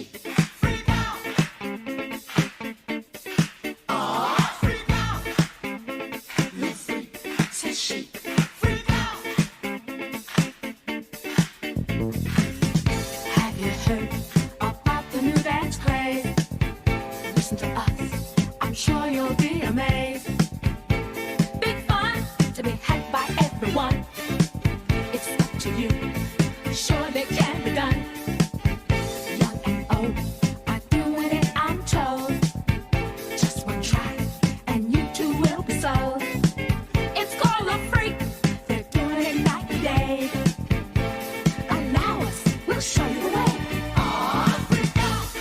chic. Freak out. Oh, freak out. You freak, c'est chic. Freak out. Have you heard about the new dance craze? Listen to us, I'm sure you'll be amazed. Big fun to be had by everyone. It's up to you, surely can be done. Young and old are doing it, I'm told. Just one try, and you too will be sold. It's called a freak, they're doing it night and day. Allow us, we'll show you the way. Aw, freak out.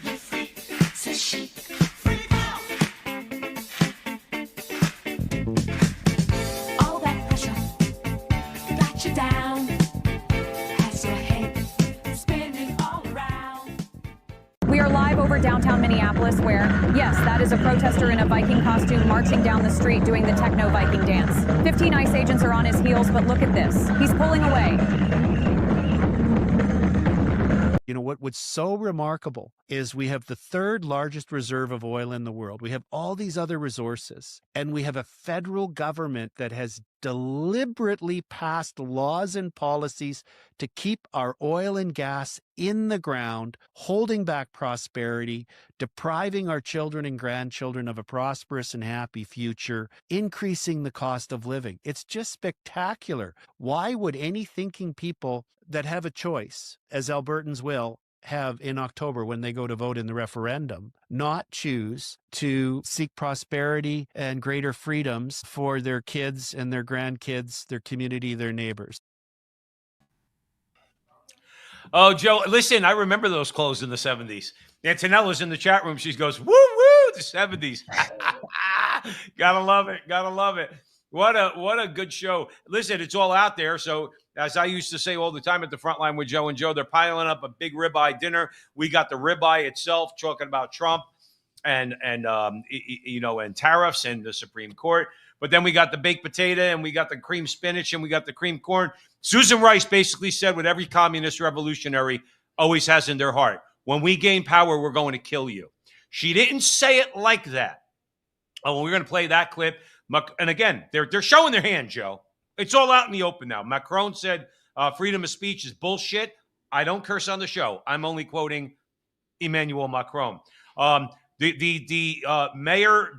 You freak, c'est chic. Freak out. All that pressure got you down. Has your head spinning all around. We are live over downtown Minneapolis where, yes, that is a protester in a Viking costume marching down the street doing the techno Viking dance. 15 ICE agents are on his heels, but look at this. He's pulling away. You know, what's so remarkable is we have the third largest reserve of oil in the world. We have all these other resources, and we have a federal government that has deliberately passed laws and policies to keep our oil and gas in the ground, holding back prosperity, depriving our children and grandchildren of a prosperous and happy future, increasing the cost of living. It's just spectacular. Why would any thinking people that have a choice, as Albertans will have in October when they go to vote in the referendum, not choose to seek prosperity and greater freedoms for their kids and their grandkids, their community, their neighbors? Oh, Joe, listen, I remember those clothes in the 70s. Antonella's in the chat room. She goes, woo, woo, the 70s. Gotta love it. Gotta love it. What a good show. Listen, it's all out there. So as I used to say all the time at the front line with Joe and Joe, they're piling up a big ribeye dinner. We got the ribeye itself talking about Trump and tariffs and the Supreme Court. But then we got the baked potato and we got the cream spinach and we got the cream corn. Susan Rice basically said what every communist revolutionary always has in their heart. When we gain power, we're going to kill you. She didn't say it like that. Oh, we're going to play that clip. And again, they're showing their hand, Joe. It's all out in the open now. Macron said freedom of speech is bullshit. I don't curse on the show. I'm only quoting Emmanuel Macron. The mayor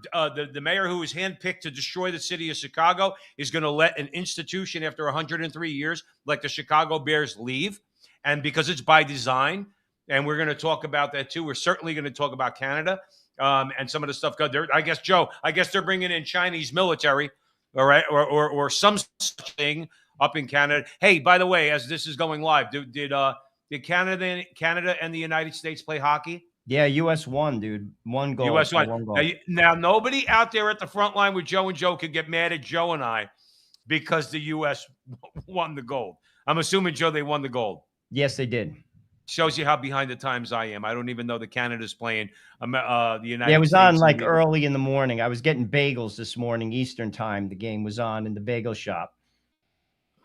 who was handpicked to destroy the city of Chicago is going to let an institution after 103 years, like the Chicago Bears, leave. And because it's by design, and we're going to talk about that too. We're certainly going to talk about Canada and some of the stuff. I guess, Joe, they're bringing in Chinese military, all right, or some such thing up in Canada. Hey, by the way, as this is going live, did Canada and the United States play hockey? Yeah, US won, dude. One goal. US won. One goal. Now, nobody out there at the front line with Joe and Joe could get mad at Joe and I because the US won the gold. I'm assuming, Joe, they won the gold. Yes, they did. Shows you how behind the times I am. I don't even know that Canada's playing the United States. Yeah, it was on like early in the morning. I was getting bagels this morning, Eastern time. The game was on in the bagel shop.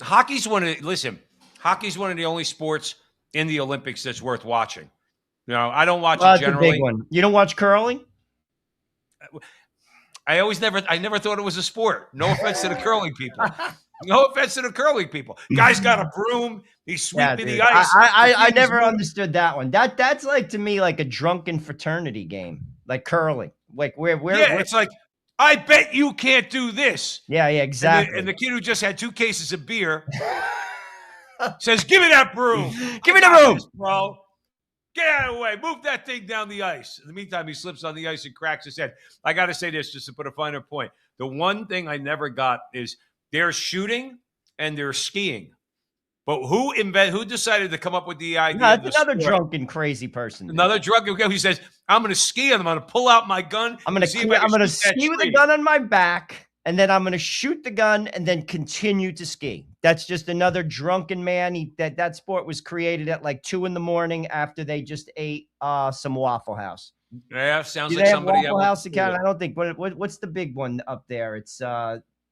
Hockey's one of the only sports in the Olympics that's worth watching. You know, I don't watch it generally. A big one. You don't watch curling? I never thought it was a sport. No offense to the curling people. No offense to the curling people. Guy's got a broom. He's sweeping the ice. I never understood that one. That's like, to me, like a drunken fraternity game, like curling. Like it's like, I bet you can't do this. Yeah, exactly. And the kid who just had 2 cases of beer says, "Give me that broom. Give me the broom, bro. Get out of the way. Move that thing down the ice." In the meantime, he slips on the ice and cracks his head. I got to say this just to put a finer point. The one thing I never got is there's shooting and there's skiing. But who decided to come up with the idea? No, it's another drunken, crazy person. Dude. Another drunken guy who says, "I'm going to ski and I'm going to pull out my gun. I'm going to ski with a gun on my back, and then I'm going to shoot the gun and then continue to ski." That's just another drunken man. That sport was created at like 2 a.m. after they just ate some Waffle House. Yeah, sounds like somebody Waffle House in Canada. I don't think. What's the big one up there? It's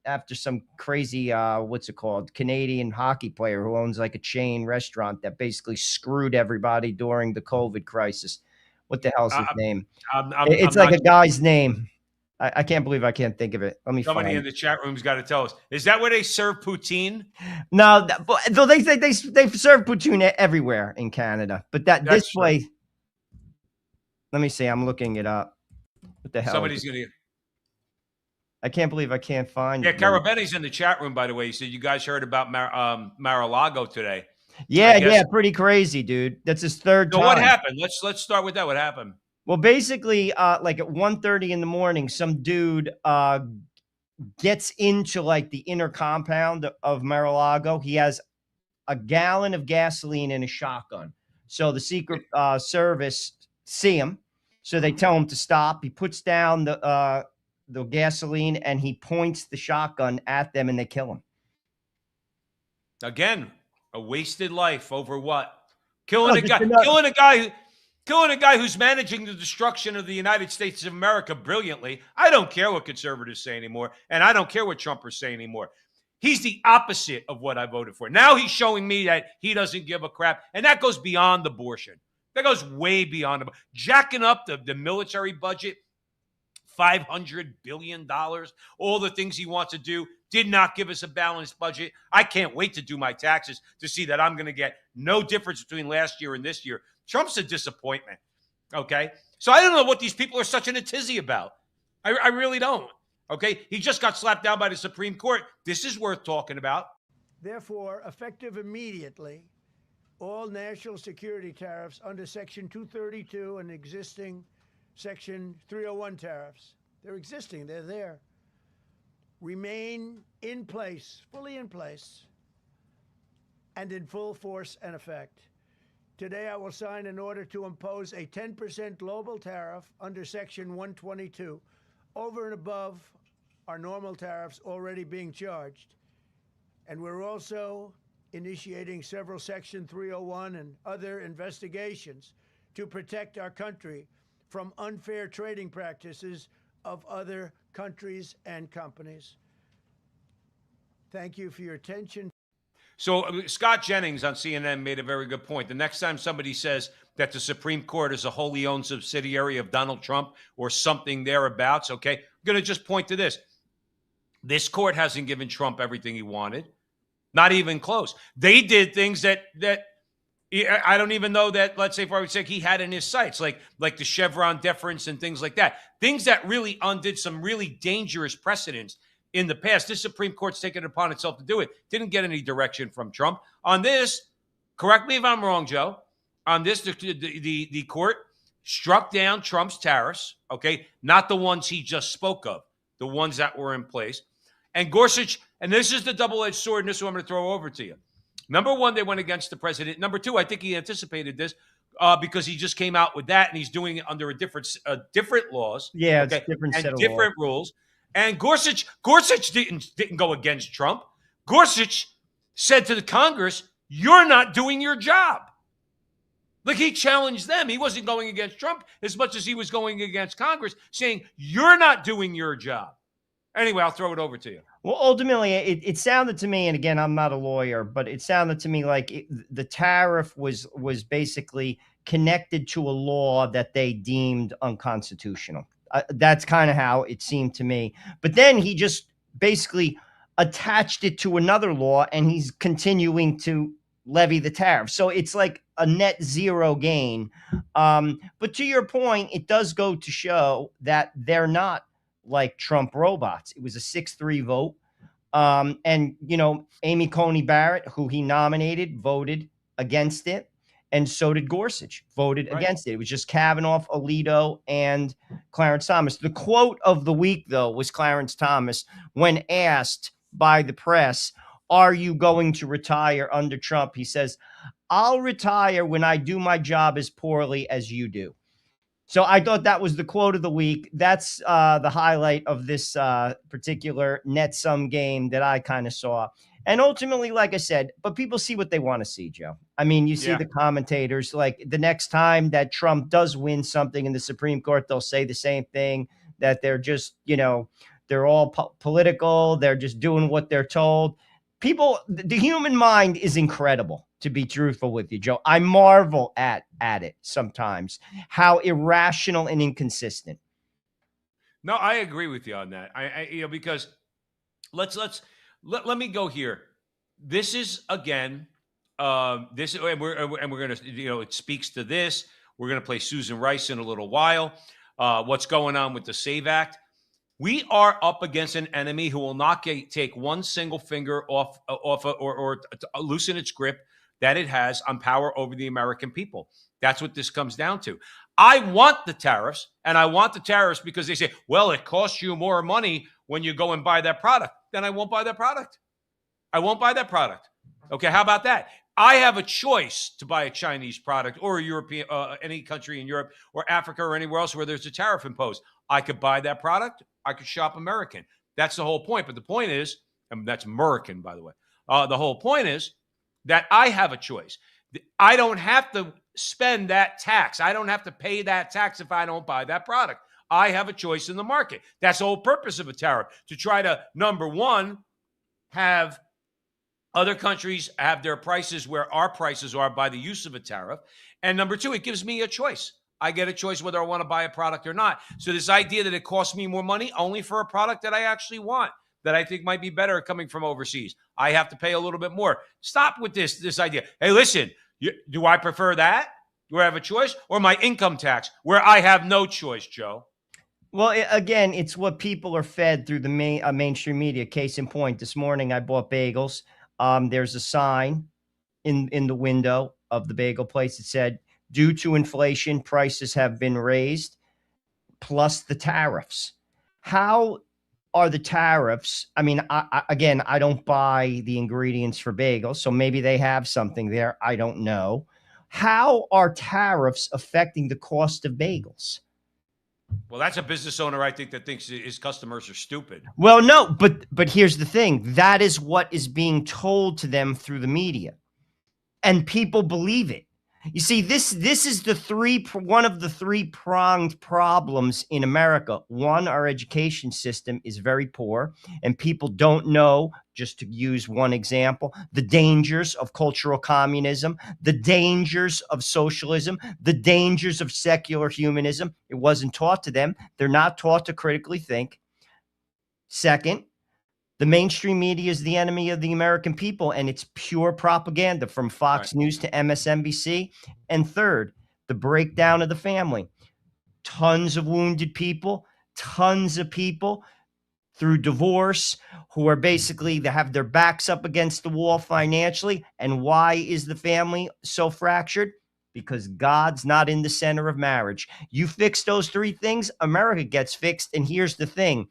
after some crazy, what's it called? Canadian hockey player who owns like a chain restaurant that basically screwed everybody during the COVID crisis. What the hell's his name? It's I'm like not. a guy's name. I can't believe I can't think of it. Let me Somebody in find. the chat room's got to tell us. Is that where they serve poutine? No, though they say they serve poutine everywhere in Canada, but this That's true. place. Let me see. I'm looking it up. What the hell? Somebody's going to. I can't believe I can't find Yeah, it. Carabini's in the chat room, by the way. He said you guys heard about Mar-a-Lago today. Yeah, pretty crazy, dude. That's his third So time. what happened? Let's start with that. What happened? Well, basically, like at 1:30 in the morning, some dude gets into like the inner compound of Mar-a-Lago. He has a gallon of gasoline and a shotgun. So the Secret Service see him. So they tell him to stop. He puts down the gasoline and he points the shotgun at them and they kill him. Again, a wasted life over what? Killing a guy who's managing the destruction of the United States of America brilliantly. I don't care what conservatives say anymore, and I don't care what Trumpers say anymore. He's the opposite of what I voted for. Now he's showing me that he doesn't give a crap, and that goes beyond abortion. That goes way beyond jacking up the military budget, $500 billion, all the things he wants to do. Did not give us a balanced budget. I can't wait to do my taxes to see that I'm going to get no difference between last year and this year. Trump's a disappointment, okay? So I don't know what these people are such in a tizzy about. I really don't, okay? He just got slapped down by the Supreme Court. This is worth talking about. Therefore, effective immediately, all national security tariffs under Section 232 and existing Section 301 tariffs, they're existing, they're there, remain in place, fully in place, and in full force and effect. Today, I will sign an order to impose a 10% global tariff under Section 122 over and above our normal tariffs already being charged. And we're also initiating several Section 301 and other investigations to protect our country from unfair trading practices of other countries and companies. Thank you for your attention. So Scott Jennings on CNN made a very good point. The next time somebody says that the Supreme Court is a wholly owned subsidiary of Donald Trump or something thereabouts, okay, I'm going to just point to this. This court hasn't given Trump everything he wanted, not even close. They did things that I don't even know that, let's say, for argument's sake, he had in his sights, like the Chevron deference and things like that. Things that really undid some really dangerous precedents in the past. This Supreme Court's taken it upon itself to do it. Didn't get any direction from Trump. On this, correct me if I'm wrong, Joe, on this, the court struck down Trump's tariffs, okay? Not the ones he just spoke of, the ones that were in place. And Gorsuch, and this is the double-edged sword, and this is what I'm going to throw over to you. Number one, they went against the president. Number two, I think he anticipated this because he just came out with that, and he's doing it under a different laws. Yeah, okay? It's different and set of different laws. rules. And Gorsuch didn't go against Trump. Gorsuch said to the Congress, "You're not doing your job." Like, he challenged them. He wasn't going against Trump as much as he was going against Congress, saying, "You're not doing your job." Anyway, I'll throw it over to you. Well, ultimately, it sounded to me, and again, I'm not a lawyer, but it sounded to me like the tariff was basically connected to a law that they deemed unconstitutional. That's kind of how it seemed to me. But then he just basically attached it to another law, and he's continuing to levy the tariff. So it's like a net zero gain. But to your point, it does go to show that they're not like Trump robots. It was a 6-3 vote. And, you know, Amy Coney Barrett, who he nominated, voted against it. And so did Gorsuch, voted against it. It was just Kavanaugh, Alito, and Clarence Thomas. The quote of the week, though, was Clarence Thomas when asked by the press, "Are you going to retire under Trump?" He says, "I'll retire when I do my job as poorly as you do." So I thought that was the quote of the week. That's the highlight of this particular net sum game that I kind of saw. And ultimately, like I said, but people see what they want to see, Joe. I mean, you see the commentators, like the next time that Trump does win something in the Supreme Court, they'll say the same thing, that they're just, you know, They're all political. They're just doing what they're told. People, the human mind is incredible, to be truthful with you, Joe. I marvel at it sometimes, how irrational and inconsistent. No, I agree with you on that. Because let me go here. This is again, this and we're gonna, it speaks to this. We're gonna play Susan Rice in a little while. What's going on with the SAVE Act? We are up against an enemy who will not take one single finger off or loosen its grip that it has on power over the American people. That's what this comes down to. I want the tariffs, and I want the tariffs because they say, well, it costs you more money when you go and buy that product. Then I won't buy that product. I won't buy that product. Okay, how about that? I have a choice to buy a Chinese product or a European, any country in Europe or Africa or anywhere else where there's a tariff imposed. I could buy that product. I could shop American. That's the whole point. But the point is, and that's American, by the way. The whole point is that I have a choice. I don't have to spend that tax. I don't have to pay that tax if I don't buy that product. I have a choice in the market. That's the whole purpose of a tariff, to try to, number one, have other countries have their prices where our prices are by the use of a tariff. And number two, it gives me a choice. I get a choice whether I want to buy a product or not. So this idea that it costs me more money only for a product that I actually want, that I think might be better coming from overseas, I have to pay a little bit more. Stop with this idea. Hey, listen, do I prefer that? Do I have a choice? Or my income tax, where I have no choice, Joe? Well, again, it's what people are fed through the mainstream media. Case in point, this morning I bought bagels. There's a sign in the window of the bagel place that said, due to inflation, prices have been raised, plus the tariffs. How are the tariffs? I mean, I don't buy the ingredients for bagels, so maybe they have something there. I don't know. How are tariffs affecting the cost of bagels? Well, that's a business owner, I think, that thinks his customers are stupid. Well, no, but here's the thing. That is what is being told to them through the media. And people believe it. You see, this is one of the three-pronged problems in America. One, our education system is very poor, and people don't know, just to use one example, the dangers of cultural communism, the dangers of socialism, the dangers of secular humanism. It wasn't taught to them. They're not taught to critically think. Second, the mainstream media is the enemy of the American people, and it's pure propaganda from Fox News to MSNBC. And third, the breakdown of the family. Tons of wounded people, tons of people through divorce who are basically, they have their backs up against the wall financially. And why is the family so fractured? Because God's not in the center of marriage. You fix those three things, America gets fixed. And here's the thing.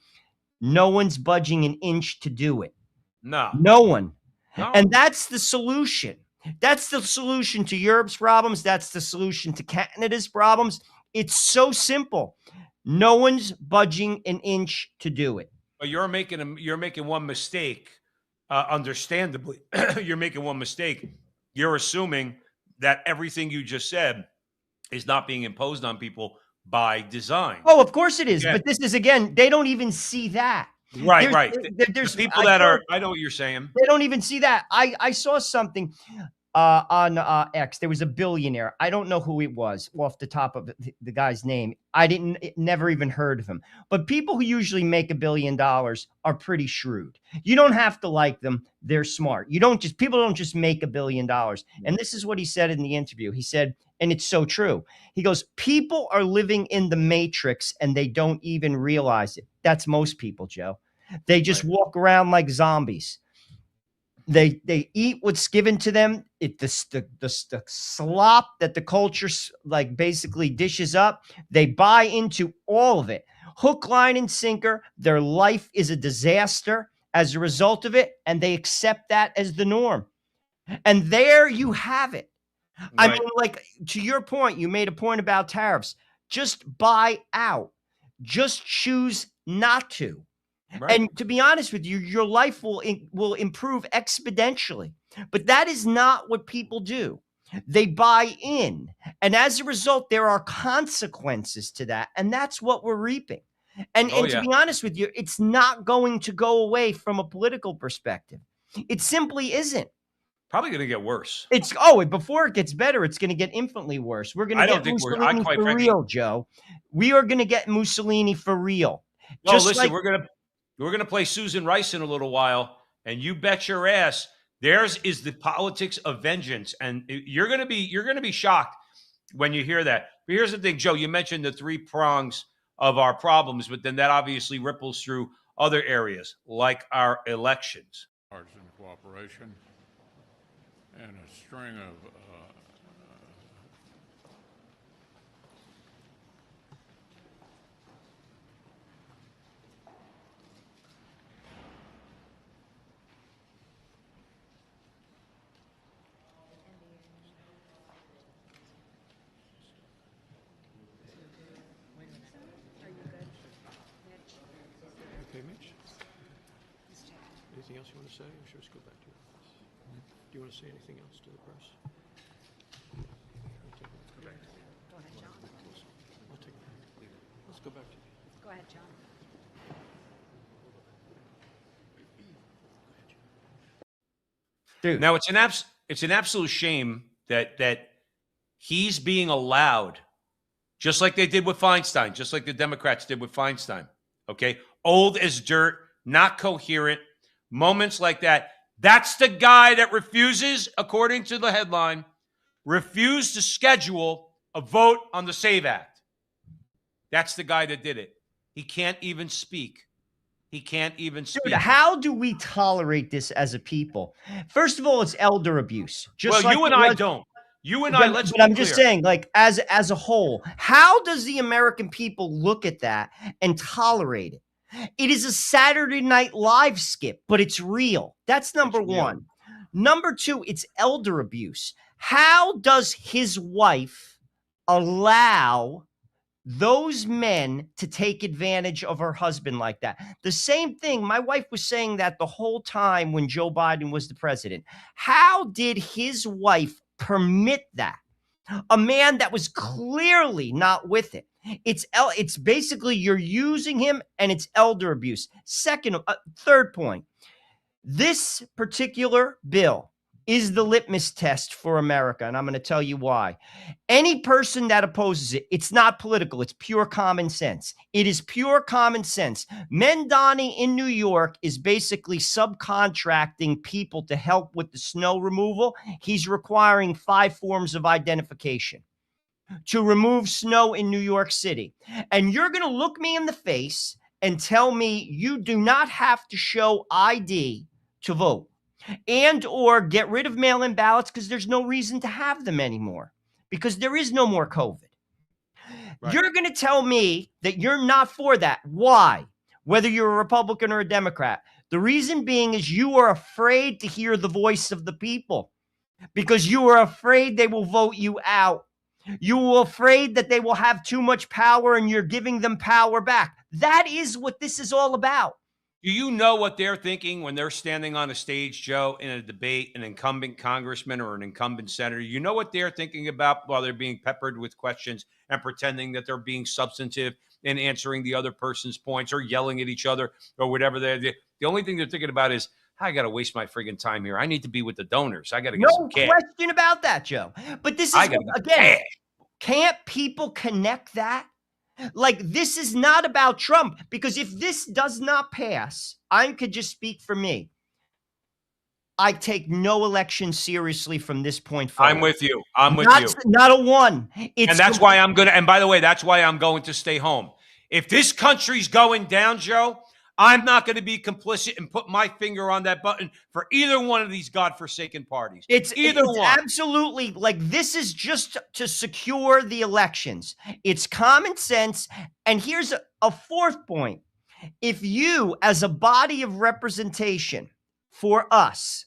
No one's budging an inch to do it. No one. No. And that's the solution. That's the solution to Europe's problems. That's the solution to Canada's problems. It's so simple. No one's budging an inch to do it. But you're making one mistake. Understandably, you're making one mistake. You're assuming that everything you just said is not being imposed on people by design. Oh, of course it is. Yeah. But this is, again, they don't even see that. Right. There's people that are, I know what you're saying. They don't even see that. I saw something on X. There was a billionaire. I don't know who it was off the top of the guy's name. Never even heard of him. But people who usually make $1 billion are pretty shrewd. You don't have to like them. They're smart. People don't just make $1 billion. And this is what he said in the interview. He said, and it's so true. He goes, people are living in the matrix and they don't even realize it. That's most people, Joe. They just walk around like zombies. They eat what's given to them. The slop that the culture like basically dishes up. They buy into all of it. Hook, line, and sinker. Their life is a disaster as a result of it, and they accept that as the norm. And there you have it. Right. I mean, like, to your point, you made a point about tariffs. Just buy out. Just choose not to. Right. And to be honest with you, your life will improve exponentially. But that is not what people do. They buy in. And as a result, there are consequences to that. And that's what we're reaping. And Oh, to yeah. be honest with you, it's not going to go away from a political perspective. It simply isn't. Probably going to get worse. Before it gets better, it's going to get infinitely worse. We're going to I get don't think I Mussolini quite for frankly, real, Joe. We are going to get Mussolini for real. well, Just listen, like we're gonna play Susan Rice in a little while, and you bet your ass theirs is the politics of vengeance, and you're gonna be shocked when you hear that. But here's the thing, Joe. You mentioned the three prongs of our problems, but then that obviously ripples through other areas like our elections. Partisan cooperation and a string of Okay, Mitch. Anything else you want to say, or should we just go back to your office? Do you want to say anything else to the press? Go ahead, John. I'll take it. Let's go back to you. Go ahead, John. dude. Now it's an absolute shame that he's being allowed, just like they did with Feinstein, just like the Democrats did with Feinstein. Okay, old as dirt, not coherent, moments like that. That's the guy that refuses, according to the headline, refused to schedule a vote on the SAVE Act. That's the guy that did it. He can't even speak. He can't even speak. Dude, how do we tolerate this as a people? First of all, it's elder abuse. Well, like you and I don't. You and I, let's but be I'm just clear. saying, like, as a whole, how does the American people look at that and tolerate it? It is a Saturday Night Live skip, but it's real. That's number It's real. one. Number two, it's elder abuse. How does his wife allow those men to take advantage of her husband like that? The same thing, my wife was saying that the whole time when Joe Biden was the president. How did his wife permit that? A man that was clearly not with it. It's basically you're using him, and it's elder abuse. Third point, this particular bill is the litmus test for America, and I'm going to tell you why. Any person that opposes it, it's not political. It's pure common sense. It is pure common sense. Mendani in New York is basically subcontracting people to help with the snow removal. He's requiring 5 forms of identification to remove snow in New York City. And you're going to look me in the face and tell me you do not have to show ID to vote and or get rid of mail-in ballots because there's no reason to have them anymore because there is no more COVID. Right. You're going to tell me that you're not for that. Why? Whether you're a Republican or a Democrat. The reason being is you are afraid to hear the voice of the people because you are afraid they will vote you out. You are afraid that they will have too much power and you're giving them power back. That is what this is all about. Do you know what they're thinking when they're standing on a stage, Joe, in a debate, an incumbent congressman or an incumbent senator? You know what they're thinking about while they're being peppered with questions and pretending that they're being substantive and answering the other person's points or yelling at each other or whatever. The only thing they're thinking about is, I got to waste my friggin' time here. I need to be with the donors. I got to get some cash. No question about that, Joe. But this is, again, can't people connect that? Like, this is not about Trump, because if this does not pass, I could just speak for me. I take no election seriously from this point forward. I'm with you. I'm with you. Not a one. And that's why I'm going to, and by the way, that's why I'm going to stay home. If this country's going down, Joe, I'm not going to be complicit and put my finger on that button for either one of these godforsaken parties. It's absolutely, like, this is just to secure the elections. It's common sense. And here's a fourth point. If you, as a body of representation for us,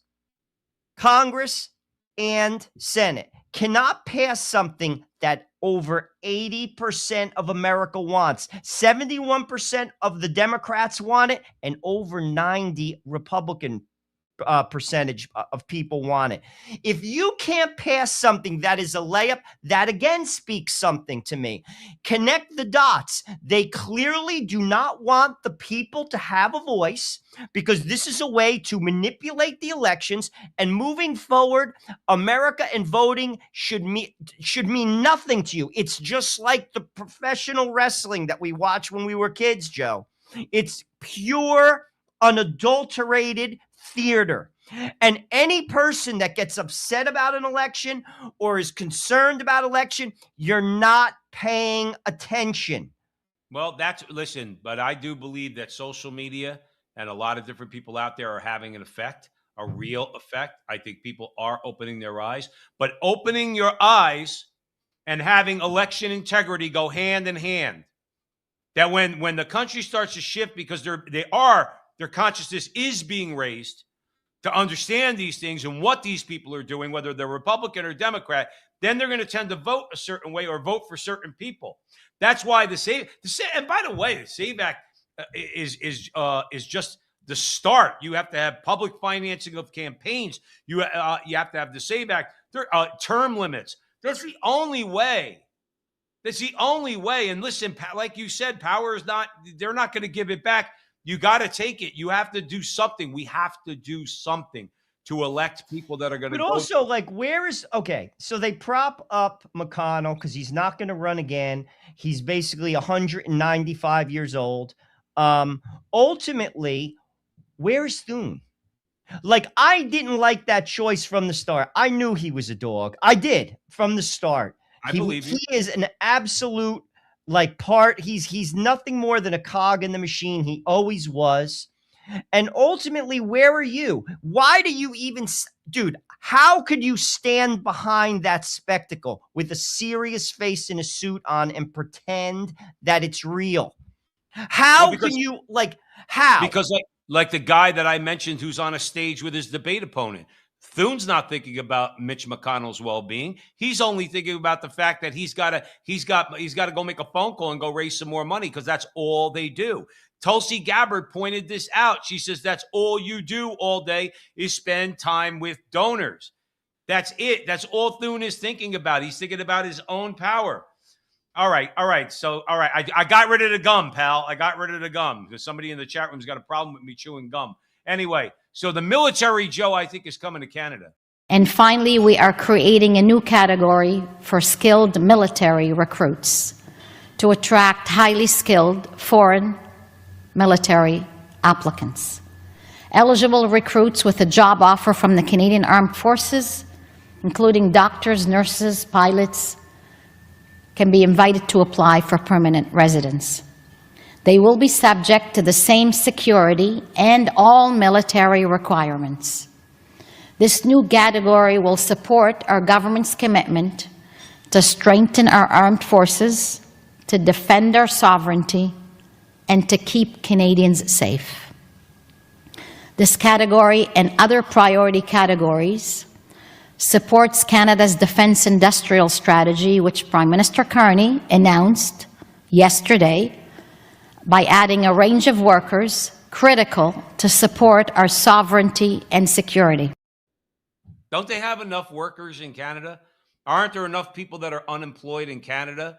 Congress and Senate, cannot pass something that over 80% of America wants, 71% of the Democrats want it, and over 90% Republican percentage of people want it. If you can't pass something that is a layup, that again speaks something to me. Connect the dots. They clearly do not want the people to have a voice, because this is a way to manipulate the elections. And moving forward, America and voting should mean nothing to you. It's just like the professional wrestling that we watched when we were kids, Joe. It's pure, unadulterated theater. And any person that gets upset about an election or is concerned about election, you're not paying attention. Well, listen, but I do believe that social media and a lot of different people out there are having an effect, a real effect. I think people are opening their eyes, but opening your eyes and having election integrity go hand in hand. That when the country starts to shift, because their consciousness is being raised to understand these things and what these people are doing, whether they're Republican or Democrat, then they're going to tend to vote a certain way or vote for certain people. That's why and by the way, the SAVE Act is just the start. You have to have public financing of campaigns. You have to have the SAVE Act. Term limits. That's the only way. That's the only way. And listen, like you said, power is not, they're not going to give it back. You got to take it. You have to do something. We have to do something to elect people that are going to But also, like, so they prop up McConnell because he's not going to run again. He's basically 195 years old. Ultimately, where's Thune? Like, I didn't like that choice from the start. I knew he was a dog. I did from the start. I believe you. He is an absolute he's nothing more than a cog in the machine. He always was. And ultimately, where are you? Why do you even, dude, how could you stand behind that spectacle with a serious face and a suit on and pretend that it's real? How can you, how? Because like the guy that I mentioned who's on a stage with his debate opponent, Thune's not thinking about Mitch McConnell's well-being. He's only thinking about the fact that he's got to go make a phone call and go raise some more money, because that's all they do. Tulsi Gabbard pointed this out. She says that's all you do all day is spend time with donors. That's it. That's all Thune is thinking about. He's thinking about his own power. All right. So, I got rid of the gum, pal. I got rid of the gum because somebody in the chat room's got a problem with me chewing gum. Anyway, so the military, Joe, I think, is coming to Canada. And finally, we are creating a new category for skilled military recruits to attract highly skilled foreign military applicants. Eligible recruits with a job offer from the Canadian Armed Forces, including doctors, nurses, pilots, can be invited to apply for permanent residence. They will be subject to the same security and all military requirements. This new category will support our government's commitment to strengthen our armed forces, to defend our sovereignty, and to keep Canadians safe. This category and other priority categories supports Canada's defense industrial strategy, which Prime Minister Carney announced yesterday, by adding a range of workers critical to support our sovereignty and security. Don't they have enough workers in Canada? Aren't there enough people that are unemployed in Canada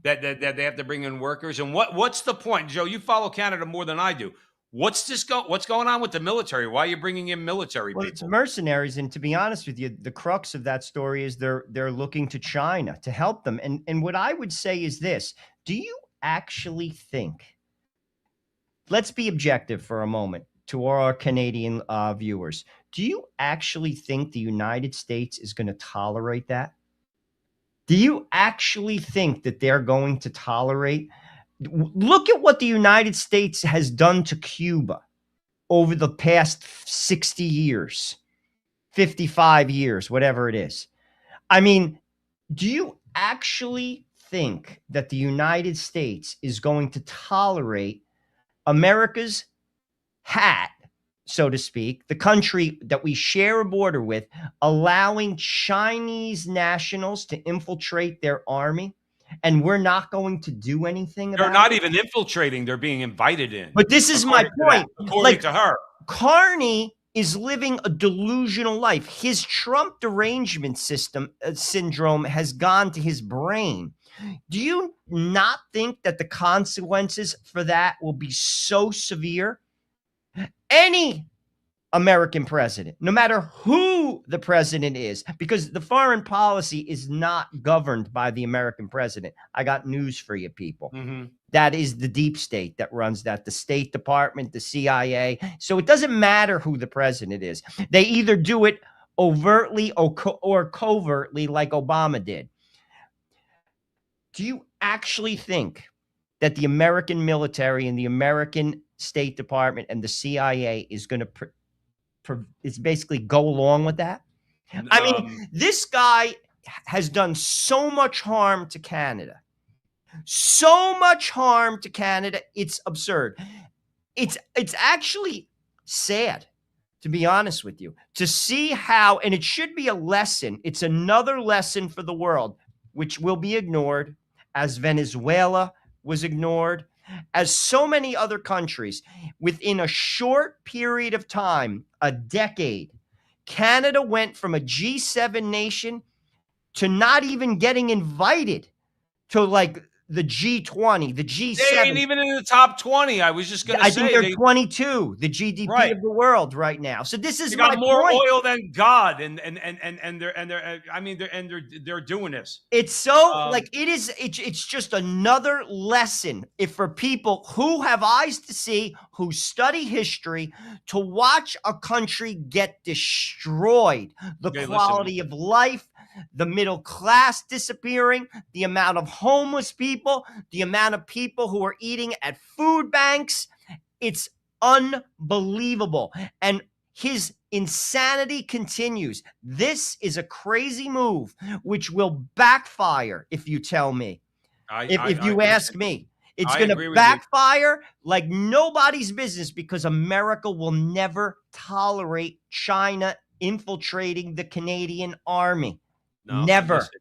that they have to bring in workers? And what's the point, Joe? You follow Canada more than I do. What's going on with the military? Why are you bringing in military people? It's mercenaries, and to be honest with you, the crux of that story is they're looking to China to help them. And what I would say is this: do you actually think? Let's be objective for a moment to our Canadian viewers. Do you actually think the United States is going to tolerate that? Do you actually think that they're going to tolerate? Look at what the United States has done to Cuba over the past 60 years, 55 years, whatever it is. I mean, do you actually think that the United States is going to tolerate America's hat, so to speak, the country that we share a border with, allowing Chinese nationals to infiltrate their army? And we're not going to do anything about it? They're not even infiltrating. They're being invited in. But this is my point. According to her. Carney is living a delusional life. His Trump derangement syndrome has gone to his brain. Do you not think that the consequences for that will be so severe? Any American president, no matter who the president is, because the foreign policy is not governed by the American president. I got news for you, people. That is the deep state that runs that, the State Department, the CIA. So it doesn't matter who the president is. They either do it overtly or covertly like Obama did. Do you actually think that the American military and the American State Department and the CIA is going to is basically go along with that? I mean, this guy has done so much harm to Canada. So much harm to Canada. It's absurd. It's actually sad, to be honest with you, to see how, and it should be a lesson. It's another lesson for the world, which will be ignored, as Venezuela was ignored, as so many other countries. Within a short period of time, a decade, Canada went from a G7 nation to not even getting invited to like the G20, the G7. They ain't even in the top 20. I was just going to say. I think they're 22, the GDP of the world right now. So this is got more oil than God, and they're doing this. It's so it's just another lesson if for people who have eyes to see, who study history, to watch a country get destroyed, the quality of life, the middle class disappearing, the amount of homeless people, the amount of people who are eating at food banks. It's unbelievable. And his insanity continues. This is a crazy move, which will backfire, if you tell me. If you ask me. It's going to backfire like nobody's business, because America will never tolerate China infiltrating the Canadian army. No, never. Listen,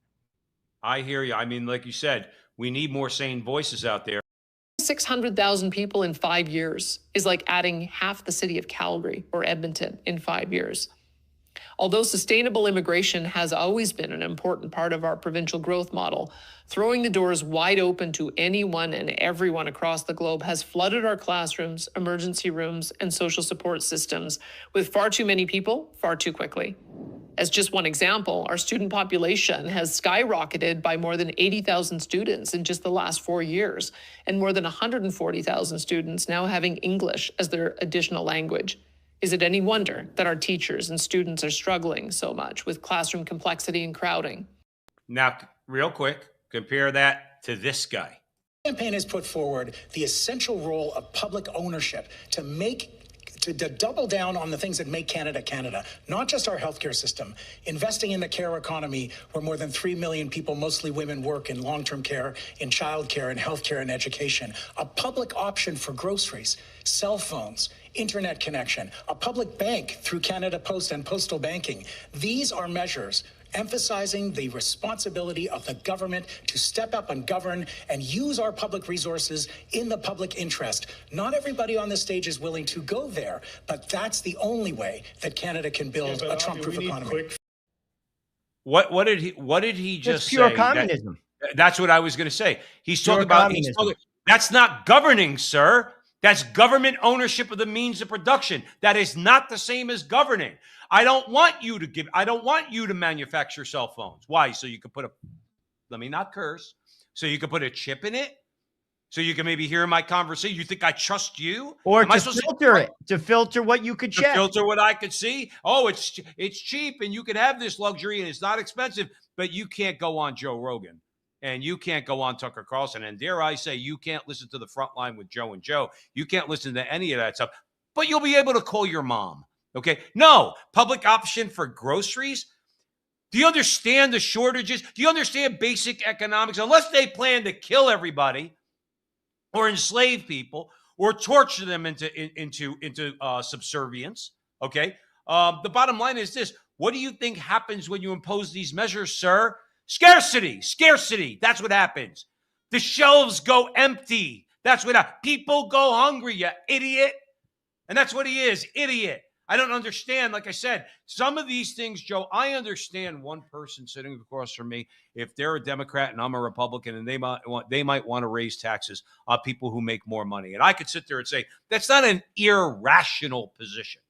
I hear you. I mean, like you said, we need more sane voices out there. 600,000 people in 5 years is like adding half the city of Calgary or Edmonton in 5 years. Although sustainable immigration has always been an important part of our provincial growth model, throwing the doors wide open to anyone and everyone across the globe has flooded our classrooms, emergency rooms, and social support systems with far too many people, far too quickly. As just one example, our student population has skyrocketed by more than 80,000 students in just the last 4 years, and more than 140,000 students now having English as their additional language. Is it any wonder that our teachers and students are struggling so much with classroom complexity and crowding? Now, real quick, compare that to this guy. The campaign has put forward the essential role of public ownership to double down on the things that make Canada, Canada, not just our healthcare system, investing in the care economy where more than 3 million people, mostly women, work in long-term care, in childcare, in healthcare, and education, a public option for groceries, cell phones, internet connection, a public bank through Canada Post and postal banking. These are measures emphasizing the responsibility of the government to step up and govern and use our public resources in the public interest. Not everybody on this stage is willing to go there, but that's the only way that Canada can build a Trump-proof economy. What did he just say? Pure communism. That's what I was going to say. He's talking about that's not governing, sir. That's government ownership of the means of production. That is not the same as governing. I don't want you to manufacture cell phones. Why? So you could let me not curse. So you could put a chip in it. So you can maybe hear my conversation. You think I trust you? Or to filter it, to filter what you could check. To filter what I could see. Oh, it's cheap and you can have this luxury and it's not expensive, but you can't go on Joe Rogan. And you can't go on Tucker Carlson. And dare I say, you can't listen to the front line with Joe and Joe. You can't listen to any of that stuff. But you'll be able to call your mom. Okay? No. Public option for groceries. Do you understand the shortages? Do you understand basic economics? Unless they plan to kill everybody or enslave people or torture them into subservience. Okay? The bottom line is this. What do you think happens when you impose these measures, sir? Scarcity. That's what happens. The shelves go empty. That's what happens. People go hungry, you idiot. And that's what he is, idiot. I don't understand. Like I said, some of these things, Joe, I understand one person sitting across from me, if they're a Democrat and I'm a Republican, and they might want to raise taxes on people who make more money. And I could sit there and say, that's not an irrational position.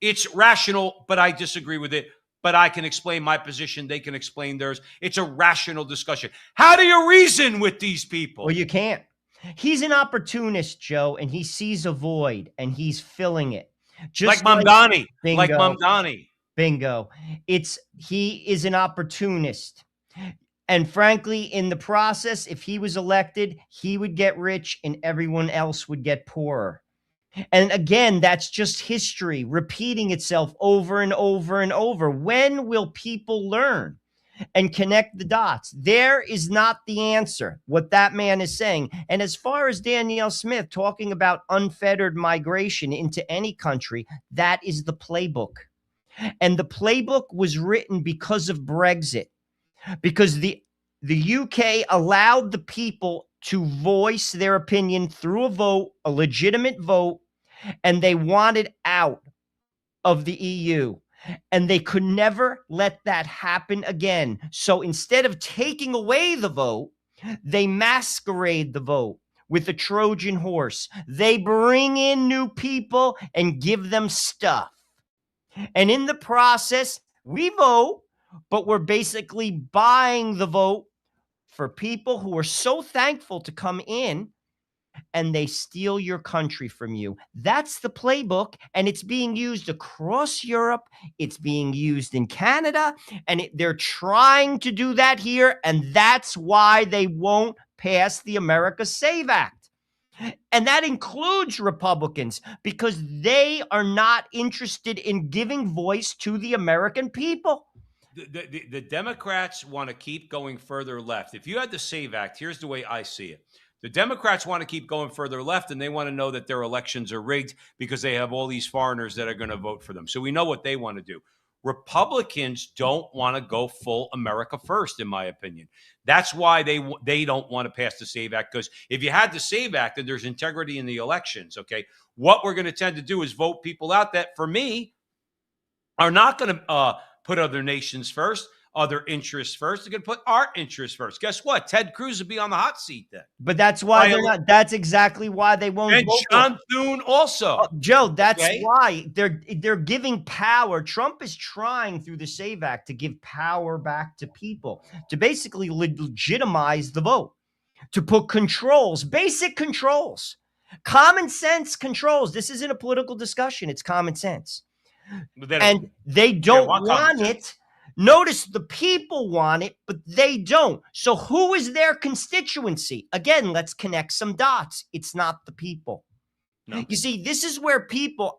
It's rational, but I disagree with it. But I can explain my position. They can explain theirs. It's a rational discussion. How do you reason with these people? Well, you can't. He's an opportunist, Joe, and he sees a void and he's filling it. Just like Mamdani. Like Mamdani. Bingo. He is an opportunist. And frankly, in the process, if he was elected, he would get rich and everyone else would get poorer. And again, that's just history repeating itself over and over and over. When will people learn and connect the dots? There is not the answer, what that man is saying. And as far as Danielle Smith talking about unfettered migration into any country, that is the playbook. And the playbook was written because of Brexit, because the UK allowed the people to voice their opinion through a vote, a legitimate vote, and they wanted out of the EU. And they could never let that happen again. So instead of taking away the vote, they masquerade the vote with a Trojan horse. They bring in new people and give them stuff. And in the process, we vote, but we're basically buying the vote for people who are so thankful to come in, and they steal your country from you. That's the playbook, and it's being used across Europe. It's being used in Canada, and they're trying to do that here, and that's why they won't pass the America Save Act. And that includes Republicans, because they are not interested in giving voice to the American people. The Democrats want to keep going further left. If you had the SAVE Act, here's the way I see it. The Democrats want to keep going further left, and they want to know that their elections are rigged because they have all these foreigners that are going to vote for them. So we know what they want to do. Republicans don't want to go full America first, in my opinion. That's why they don't want to pass the SAVE Act, because if you had the SAVE Act, then there's integrity in the elections, okay? What we're going to tend to do is vote people out that, for me, are not going to put other nations first, other interests first. They're going to put our interests first. Guess what? Ted Cruz will be on the hot seat then. But that's why they're not. That's exactly why they won't. And vote John Thune also. Joe, that's why they're giving power. Trump is trying through the SAVE Act to give power back to people, to basically legitimize the vote, to put controls, basic controls, common sense controls. This isn't a political discussion. It's common sense. And they don't want it. Notice the people want it, but they don't. So who is their constituency? Again, let's connect some dots. It's not the people. No. You see, this is where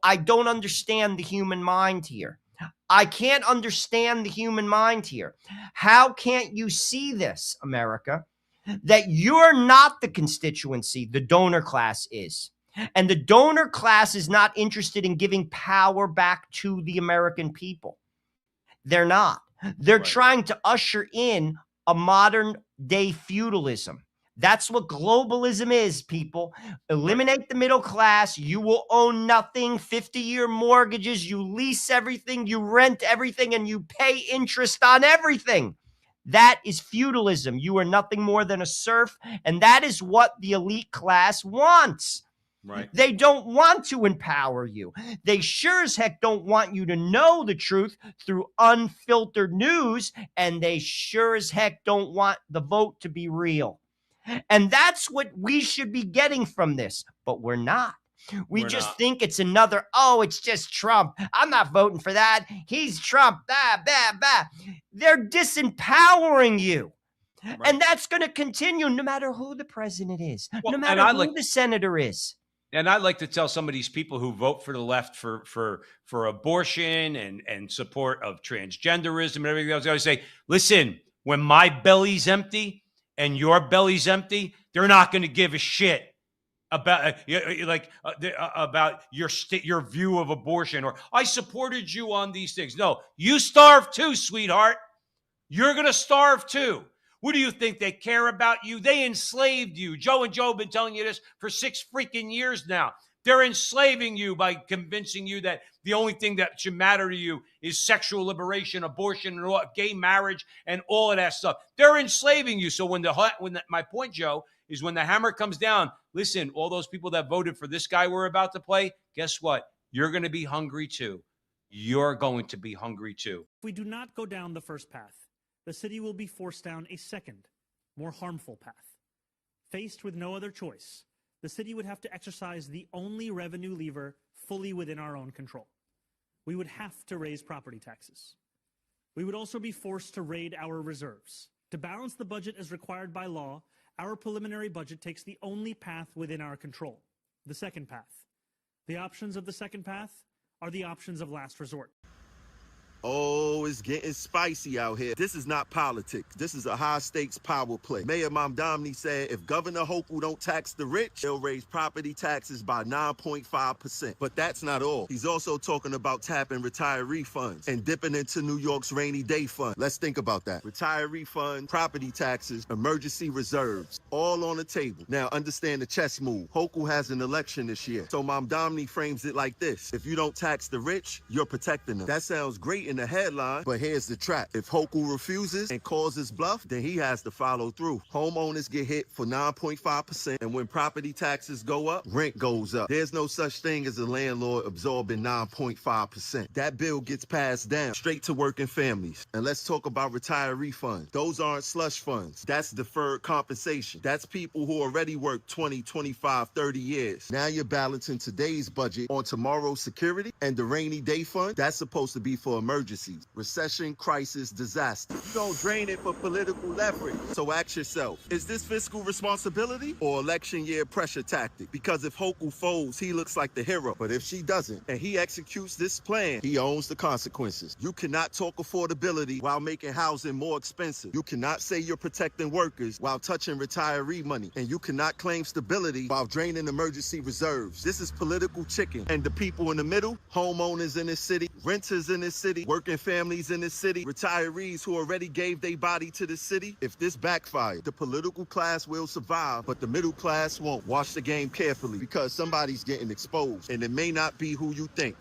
I don't understand the human mind here. I can't understand the human mind here. How can't you see this, America? That you're not the constituency, the donor class is. And the donor class is not interested in giving power back to the American people. They're not. They're trying to usher in a modern day feudalism. That's what globalism is, people. Eliminate the middle class. You will own nothing. 50-year mortgages. You lease everything. You rent everything, and you pay interest on everything. That is feudalism. You are nothing more than a serf, and that is what the elite class wants. Right. They don't want to empower you. They sure as heck don't want you to know the truth through unfiltered news, and they sure as heck don't want the vote to be real. And that's what we should be getting from this, but we're not. We're just think it's another, it's just Trump. I'm not voting for that. He's Trump. They're disempowering you. Right. And that's going to continue no matter who the president is, no matter who the senator is. And I'd like to tell some of these people who vote for the left for abortion and support of transgenderism and everything else, I would say, listen, when my belly's empty and your belly's empty, they're not going to give a shit about about your view of abortion, or I supported you on these things. No, you starve too, sweetheart. You're going to starve too. What do you think? They care about you? They enslaved you. Joe and Joe have been telling you this for 6 freaking years now. They're enslaving you by convincing you that the only thing that should matter to you is sexual liberation, abortion, and gay marriage, and all of that stuff. They're enslaving you. So my point, Joe, is when the hammer comes down, listen, all those people that voted for this guy we're about to play, guess what? You're going to be hungry too. You're going to be hungry too. If we do not go down the first path, the city will be forced down a second, more harmful path. Faced with no other choice, the city would have to exercise the only revenue lever fully within our own control. We would have to raise property taxes. We would also be forced to raid our reserves. To balance the budget as required by law, our preliminary budget takes the only path within our control, the second path. The options of the second path are the options of last resort. Oh, it's getting spicy out here. This is not politics. This is a high-stakes power play. Mayor Mamdani said if Governor Hochul don't tax the rich, he'll raise property taxes by 9.5%. But that's not all. He's also talking about tapping retiree funds and dipping into New York's rainy day fund. Let's think about that. Retiree fund, property taxes, emergency reserves, all on the table. Now, understand the chess move. Hochul has an election this year. So Mamdani frames it like this. If you don't tax the rich, you're protecting them. That sounds great in the headline, but here's the trap. If Hochul refuses and calls his bluff, then he has to follow through. Homeowners get hit for 9.5%, and when property taxes go up, rent goes up. There's no such thing as a landlord absorbing 9.5%. That bill gets passed down straight to working families. And let's talk about retiree funds. Those aren't slush funds. That's deferred compensation. That's people who already worked 20, 25, 30 years. Now you're balancing today's budget on tomorrow's security, and the rainy day fund, that's supposed to be for emergencies, recession, crisis, disaster. You don't drain it for political leverage. So ask yourself, is this fiscal responsibility or election year pressure tactic? Because if Hochul folds, he looks like the hero. But if she doesn't, and he executes this plan, he owns the consequences. You cannot talk affordability while making housing more expensive. You cannot say you're protecting workers while touching retiree money. And you cannot claim stability while draining emergency reserves. This is political chicken. And the people in the middle, homeowners in this city, renters in this city, working families in this city, retirees who already gave their body to the city. If this backfires, the political class will survive, but the middle class won't. Watch the game carefully because somebody's getting exposed, and it may not be who you think.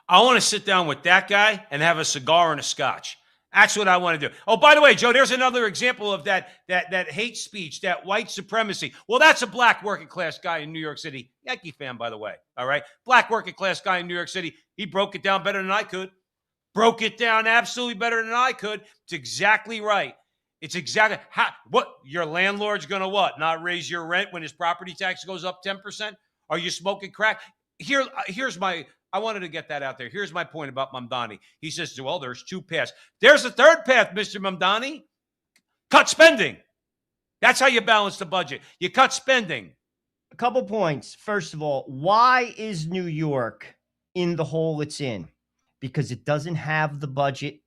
I want to sit down with that guy and have a cigar and a scotch. That's what I want to do. Oh, by the way, Joe, there's another example of that hate speech, that white supremacy. Well, that's a black working class guy in New York City. Yankee fan, by the way. All right. Black working class guy in New York City. He broke it down better than I could. Broke it down absolutely better than I could. It's exactly right. It's exactly what your landlord's going to what? Not raise your rent when his property tax goes up 10%? Are you smoking crack? I wanted to get that out there. Here's my point about Mamdani. He says, well, there's two paths. There's a third path, Mr. Mamdani. Cut spending. That's how you balance the budget. You cut spending. A couple points. First of all, why is New York in the hole it's in? Because it doesn't have the budget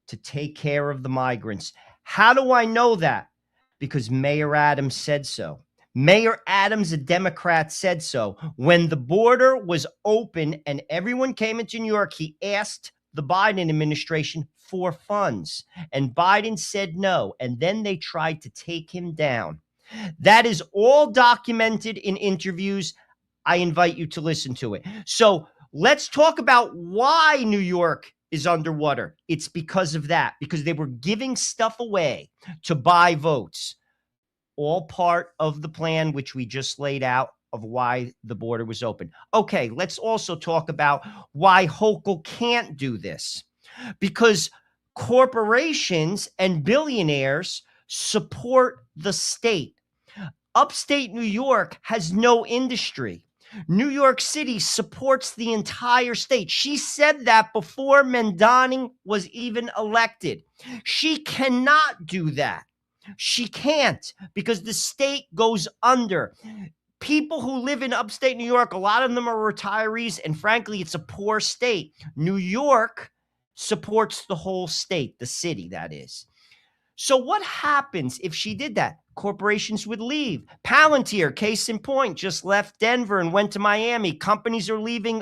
to take care of the migrants. How do I know that? Because Mayor Adams said so. Mayor Adams, a Democrat, said so. When the border was open and everyone came into New York, he asked the Biden administration for funds. And Biden said no. And then they tried to take him down. That is all documented in interviews. I invite you to listen to it. So let's talk about why New York is underwater. It's because of that, because they were giving stuff away to buy votes. All part of the plan, which we just laid out, of why the border was open. Okay, let's also talk about why Hochul can't do this. Because corporations and billionaires support the state. Upstate New York has no industry. New York City supports the entire state. She said that before Mamdani was even elected. She cannot do that. She can't, because the state goes under. People who live in upstate New York, a lot of them are retirees, and frankly, it's a poor state. New York supports the whole state, the city, that is. So what happens if she did that? Corporations would leave. Palantir, case in point, just left Denver and went to Miami. Companies are leaving,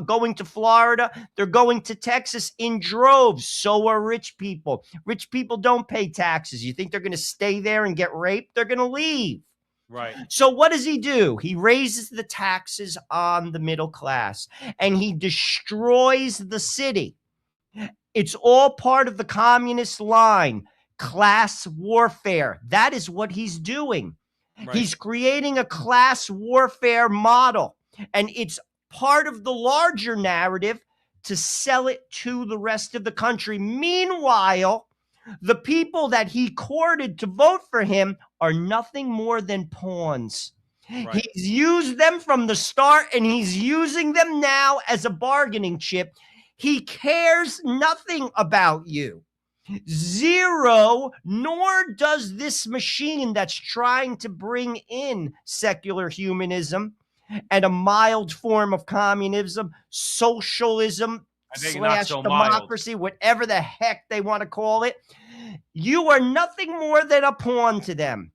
going to Florida. They're going to Texas in droves. So are rich people. Rich people don't pay taxes. You think they're going to stay there and get raped? They're going to leave. Right. So what does he do? He raises the taxes on the middle class and he destroys the city. It's all part of the communist line, class warfare. That is what he's doing. Right. He's creating a class warfare model, and it's part of the larger narrative to sell it to the rest of the country. Meanwhile, the people that he courted to vote for him are nothing more than pawns. Right. He's used them from the start, and he's using them now as a bargaining chip. He cares nothing about you. Zero, nor does this machine that's trying to bring in secular humanism and a mild form of communism, socialism, slash democracy, whatever the heck they want to call it. You are nothing more than a pawn to them.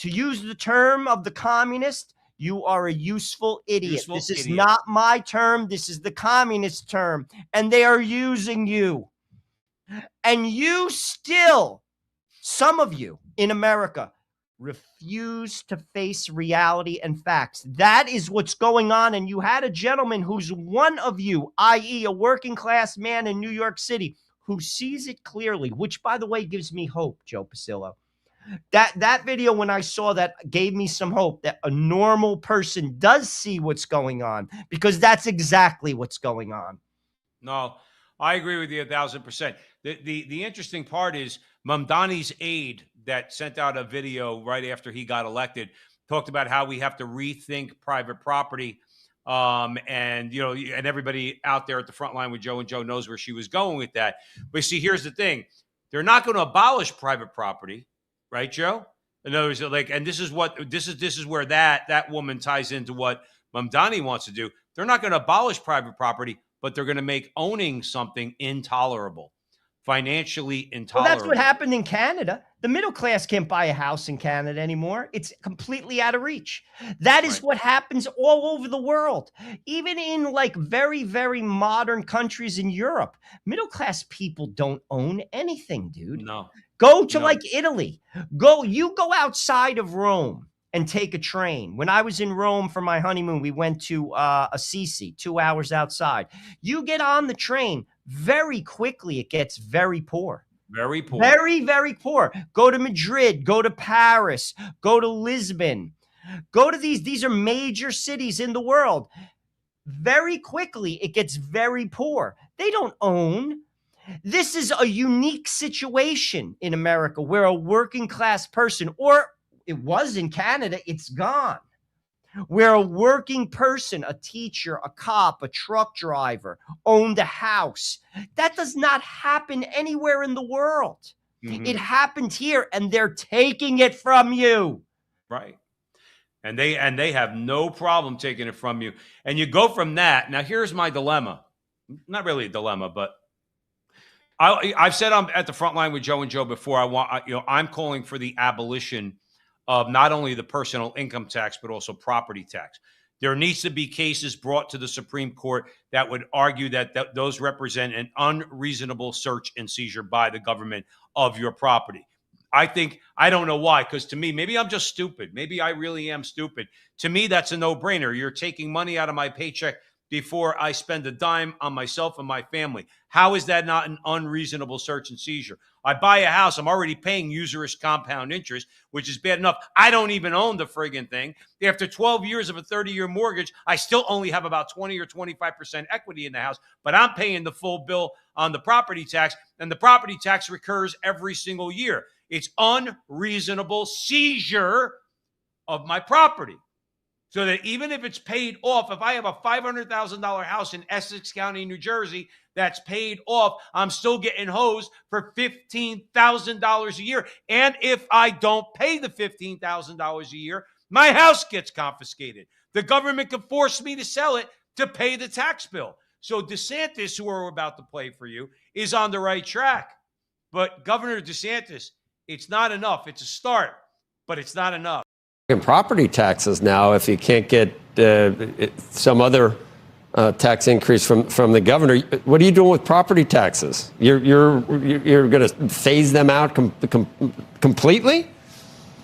To use the term of the communist, you are a useful idiot. This is not my term. This is the communist term. And they are using you. And you still, some of you in America, refuse to face reality and facts. That is what's going on. And you had a gentleman who's one of you, i.e. a working class man in New York City, who sees it clearly, which, by the way, gives me hope, Joe Pasillo. That video, when I saw that, gave me some hope that a normal person does see what's going on, because that's exactly what's going on. No, I agree with you 1,000%. The interesting part is Mamdani's aide that sent out a video right after he got elected talked about how we have to rethink private property. And, you know, and everybody out there at the front line with Joe, and Joe knows where she was going with that. But see, here's the thing. They're not going to abolish private property. Right, Joe? In other words, like, and this is where that woman ties into what Mamdani wants to do. They're not going to abolish private property, but they're going to make owning something intolerable, financially intolerable. Well, that's what happened in Canada. The middle class can't buy a house in Canada anymore. It's completely out of reach. That is what happens all over the world. Even in like very, very modern countries in Europe, middle class people don't own anything, dude. No. Go to like Italy. You go outside of Rome and take a train. When I was in Rome for my honeymoon, we went to Assisi, 2 hours outside. You get on the train, very quickly it gets very poor. Very poor. Very, very poor. Go to Madrid, go to Paris, go to Lisbon. Go to these are major cities in the world. Very quickly it gets very poor. They don't own. This is a unique situation in America where a working class person, or it was in Canada, it's gone, where a working person, a teacher, a cop, a truck driver, owned a house. That does not happen anywhere in the world. Mm-hmm. It happened here, and they're taking it from you. Right. And they have no problem taking it from you. And you go from that. Now, here's my dilemma. Not really a dilemma, but I've said I'm at the front line with Joe and Joe before. I'm calling for the abolition of not only the personal income tax, but also property tax. There needs to be cases brought to the Supreme Court that would argue that those represent an unreasonable search and seizure by the government of your property. I don't know why, because to me, maybe I'm just stupid. Maybe I really am stupid. To me, that's a no-brainer. You're taking money out of my paycheck before I spend a dime on myself and my family. How is that not an unreasonable search and seizure? I buy a house, I'm already paying usurious compound interest, which is bad enough. I don't even own the friggin' thing. After 12 years of a 30-year mortgage, I still only have about 20 or 25% equity in the house, but I'm paying the full bill on the property tax, and the property tax recurs every single year. It's unreasonable seizure of my property. So that even if it's paid off, if I have a $500,000 house in Essex County, New Jersey, that's paid off, I'm still getting hosed for $15,000 a year. And if I don't pay the $15,000 a year, my house gets confiscated. The government can force me to sell it to pay the tax bill. So DeSantis, who we're about to play for you, is on the right track. But Governor DeSantis, it's not enough. It's a start, but it's not enough. Property taxes now, if you can't get some other tax increase from the governor, what are you doing with property taxes? You're going to phase them out completely?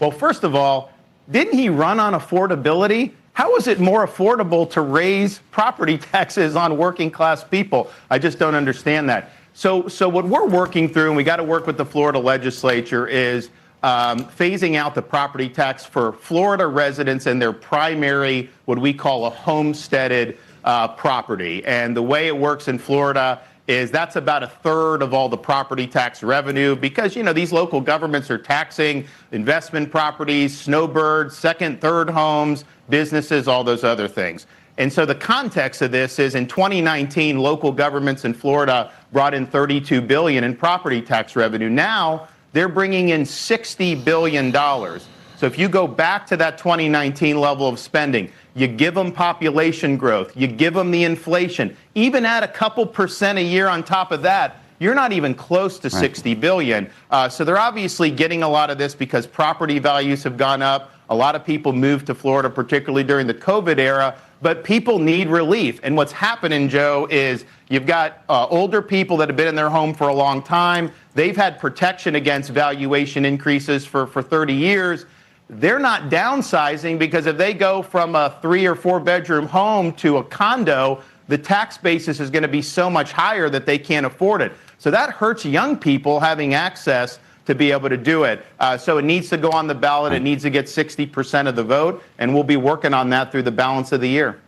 Well, first of all, Didn't he run on affordability? How is it more affordable to raise property taxes on working class people? I just don't understand that. So what we're working through, and we got to work with the Florida legislature, is phasing out the property tax for Florida residents and their primary, what we call a homesteaded property. And the way it works in Florida is that's about 1/3 of all the property tax revenue because, you know, these local governments are taxing investment properties, snowbirds, second, third homes, businesses, all those other things. And so the context of this is in 2019, local governments in Florida brought in $32 billion in property tax revenue. Now they're bringing in $60 billion. So if you go back to that 2019 level of spending, you give them population growth, you give them the inflation, even add a couple percent a year on top of that, you're not even close to $60 billion. So they're obviously getting a lot of this because property values have gone up. A lot of people moved to Florida, particularly during the COVID era, but people need relief. And what's happening, Joe, is you've got older people that have been in their home for a long time. They've had protection against valuation increases for 30 years. They're not downsizing because if they go from a 3 or 4 bedroom home to a condo, the tax basis is going to be so much higher that they can't afford it. So that hurts young people having access to be able to do it. So it needs to go on the ballot. It needs to get 60% of the vote, and we'll be working on that through the balance of the year.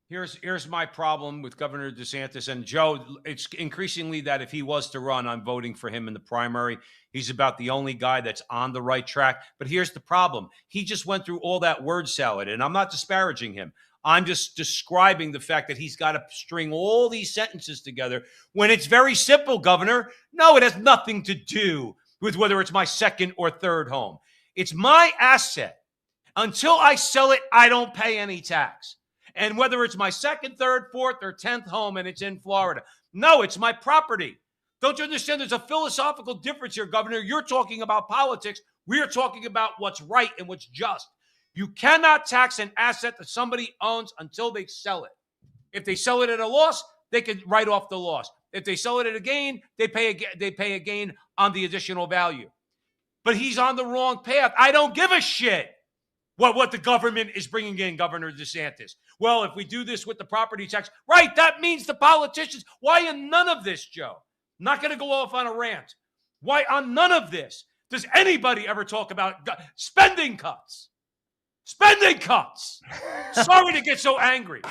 Here's my problem with Governor DeSantis. And Joe, it's increasingly that if he was to run, I'm voting for him in the primary. He's about the only guy that's on the right track. But here's the problem. He just went through all that word salad, and I'm not disparaging him. I'm just describing the fact that he's got to string all these sentences together when it's very simple, Governor. No, it has nothing to do with whether it's my second or third home. It's my asset. Until I sell it, I don't pay any tax. And whether it's my second, third, fourth, or 10th home and it's in Florida. No, it's my property. Don't you understand? There's a philosophical difference here, Governor. You're talking about politics. We are talking about what's right and what's just. You cannot tax an asset that somebody owns until they sell it. If they sell it at a loss, they can write off the loss. If they sell it at a gain, they pay a gain on the additional value. But he's on the wrong path. I don't give a shit what the government is bringing in, Governor DeSantis. Well, if we do this with the property tax, right, that means the politicians. Why in none of this, Joe? I'm not going to go off on a rant. Why on none of this does anybody ever talk about spending cuts? Spending cuts. Sorry to get so angry.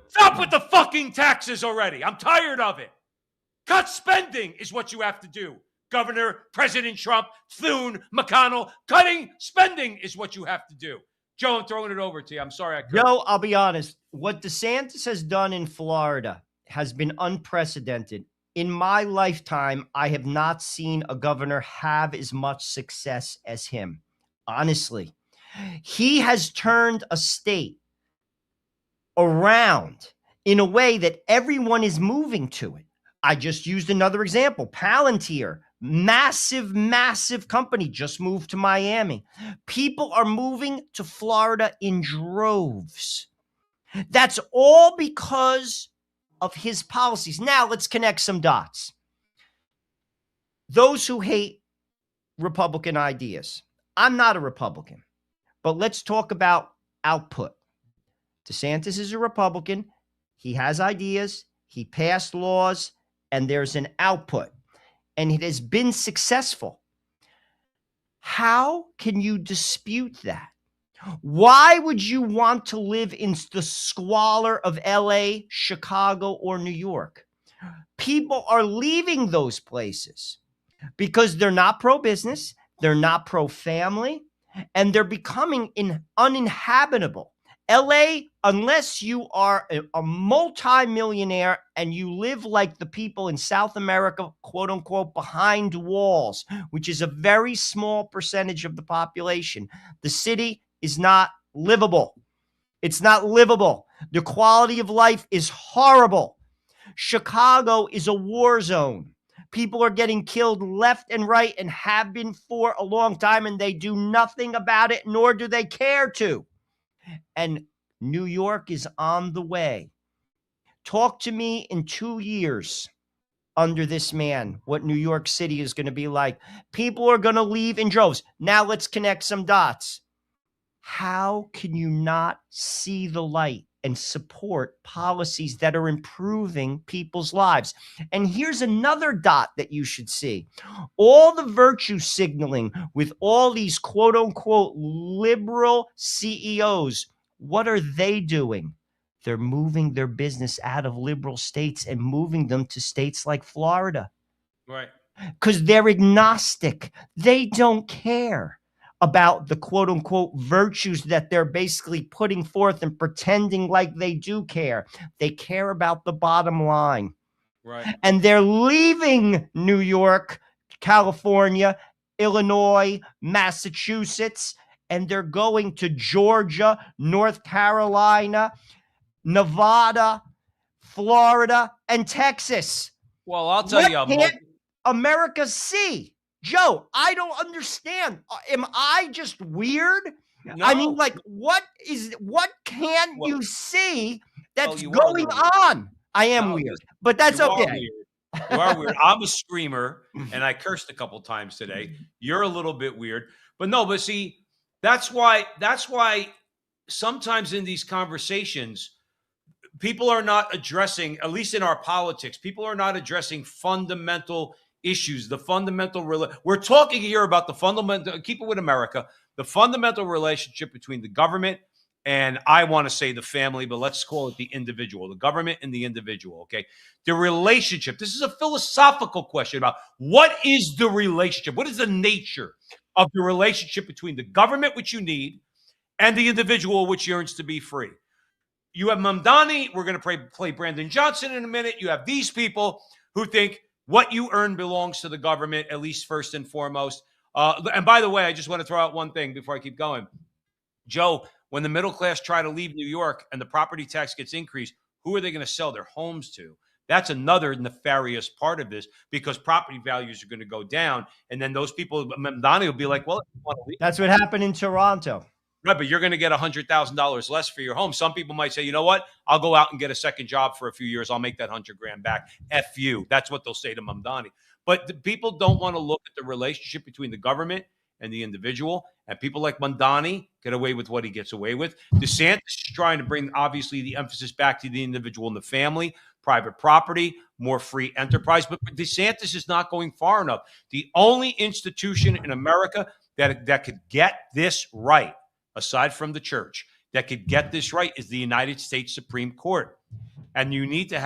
Stop with the fucking taxes already. I'm tired of it. Cut spending is what you have to do. Governor, President Trump, Thune, McConnell, cutting spending is what you have to do. Joe, I'm throwing it over to you. I'm sorry. Joe, I'll be honest. What DeSantis has done in Florida has been unprecedented. In my lifetime, I have not seen a governor have as much success as him. Honestly, he has turned a state around in a way that everyone is moving to it. I just used another example. Palantir, massive, massive company, just moved to Miami. People are moving to Florida in droves. That's all because of his policies. Now let's connect some dots. Those who hate Republican ideas. I'm not a Republican, but let's talk about output. DeSantis is a Republican. He has ideas. He passed laws, and there's an output, and it has been successful. How can you dispute that? Why would you want to live in the squalor of LA, Chicago, or New York? People are leaving those places because they're not pro-business, they're not pro-family, and they're becoming uninhabitable. LA, unless you are a multi-millionaire and you live like the people in South America, quote unquote, behind walls, which is a very small percentage of the population, the city is not livable. It's not livable. The quality of life is horrible. Chicago is a war zone. People are getting killed left and right and have been for a long time, and they do nothing about it, nor do they care to. And New York is on the way. Talk to me in 2 years under this man, what New York City is going to be like. People are going to leave in droves. Now let's connect some dots. How can you not see the light and support policies that are improving people's lives? And here's another dot that you should see. All the virtue signaling with all these quote unquote liberal CEOs, what are they doing? They're moving their business out of liberal states and moving them to states like Florida. Right. Because they're agnostic. They don't care about the quote unquote virtues that they're basically putting forth and pretending like they do care. They care about the bottom line. Right. And they're leaving New York, California, Illinois, Massachusetts, and they're going to Georgia, North Carolina, Nevada, Florida, and Texas. Well, I'll tell you, can't America see? Joe, I don't understand. Am I just weird? No. I mean, like, what can't you see that's going on? I am weird, but that's okay. You are weird. I'm a screamer, and I cursed a couple times today. You're a little bit weird, but see, that's why sometimes in these conversations, people are not addressing, at least in our politics, people are not addressing fundamental issues, the fundamental, we're talking here about the fundamental, keep it with America, the fundamental relationship between the government and, I want to say, the family, but let's call it the individual, the government and the individual, okay? The relationship, this is a philosophical question about what is the relationship? What is the nature of the relationship between the government, which you need, and the individual, which yearns to be free? You have Mamdani, we're going to play Brandon Johnson in a minute. You have these people who think what you earn belongs to the government, at least first and foremost. And by the way, I just want to throw out one thing before I keep going. Joe, when the middle class try to leave New York and the property tax gets increased, who are they going to sell their homes to? That's another nefarious part of this, because property values are going to go down. And then those people, Mamdani will be like, well, if you want to leave. That's what happened in Toronto. Right, but you're going to get $100,000 less for your home. Some people might say, you know what? I'll go out and get a second job for a few years. I'll make that $100,000 back. F you. That's what they'll say to Mamdani. But the people don't want to look at the relationship between the government and the individual. And people like Mamdani get away with what he gets away with. DeSantis is trying to bring, obviously, the emphasis back to the individual and the family, private property, more free enterprise. But DeSantis is not going far enough. The only institution in America that could get this right, aside from the church, that could get this right, is the United States Supreme Court. And you need to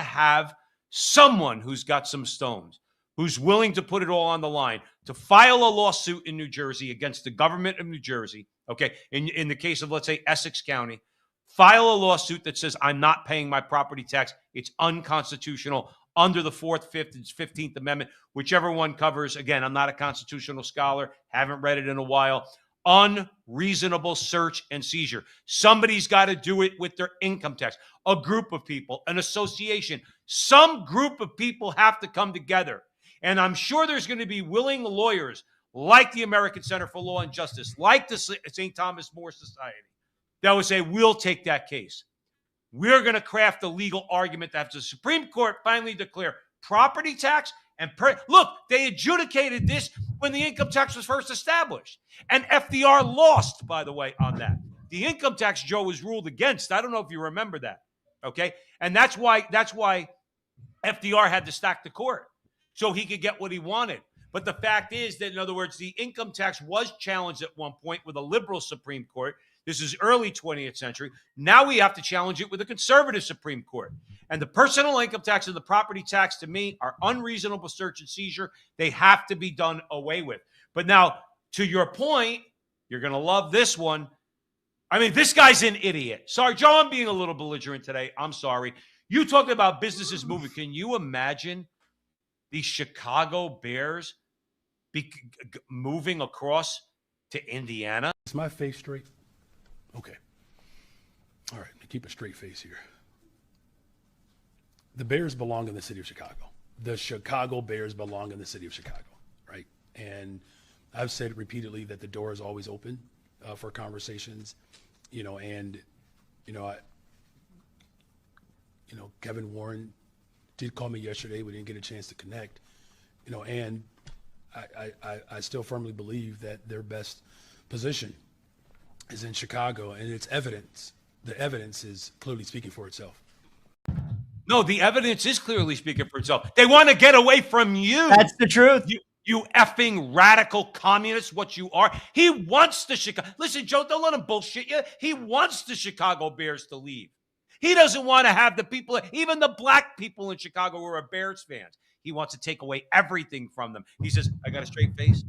have someone who's got some stones, who's willing to put it all on the line, to file a lawsuit in New Jersey against the government of New Jersey. Okay. In the case of, let's say, Essex County, file a lawsuit that says, I'm not paying my property tax. It's unconstitutional under the 4th, 5th, and 15th Amendment, whichever one covers. Again, I'm not a constitutional scholar, haven't read it in a while. Unreasonable search and seizure. Somebody's got to do it with their income tax. A group of people, an association, some group of people have to come together. And I'm sure there's going to be willing lawyers like the American Center for Law and Justice, like the St. Thomas More Society, that would say, we'll take that case. We're going to craft a legal argument that if the Supreme Court finally declare property tax and look, they adjudicated this when the income tax was first established. And FDR lost, by the way, on that. The income tax, Joe, was ruled against. I don't know if you remember that. Okay. And that's why FDR had to stack the court so he could get what he wanted. But the fact is that, in other words, the income tax was challenged at one point with a liberal Supreme Court. This is early 20th century. Now we have to challenge it with a conservative Supreme Court. And the personal income tax and the property tax, to me, are unreasonable search and seizure. They have to be done away with. But now, to your point, you're going to love this one. I mean, this guy's an idiot. Sorry, Joe, I'm being a little belligerent today. I'm sorry. You talked about businesses moving. Can you imagine the Chicago Bears moving across to Indiana? Is my face straight? Okay. All right, keep a straight face here. The Bears belong in the city of Chicago. The Chicago Bears belong in the city of Chicago, right? And I've said repeatedly that the door is always open for conversations, and Kevin Warren did call me yesterday. We didn't get a chance to connect, and I still firmly believe that their best position is in Chicago, and it's evidence. The evidence is clearly speaking for itself. No, the evidence is clearly speaking for itself. They want to get away from you. That's the truth. You effing radical communist, what you are. He wants the Chicago. Listen, Joe, don't let him bullshit you. He wants the Chicago Bears to leave. He doesn't want to have the people, even the black people in Chicago who are Bears fans. He wants to take away everything from them. He says, I got a straight face.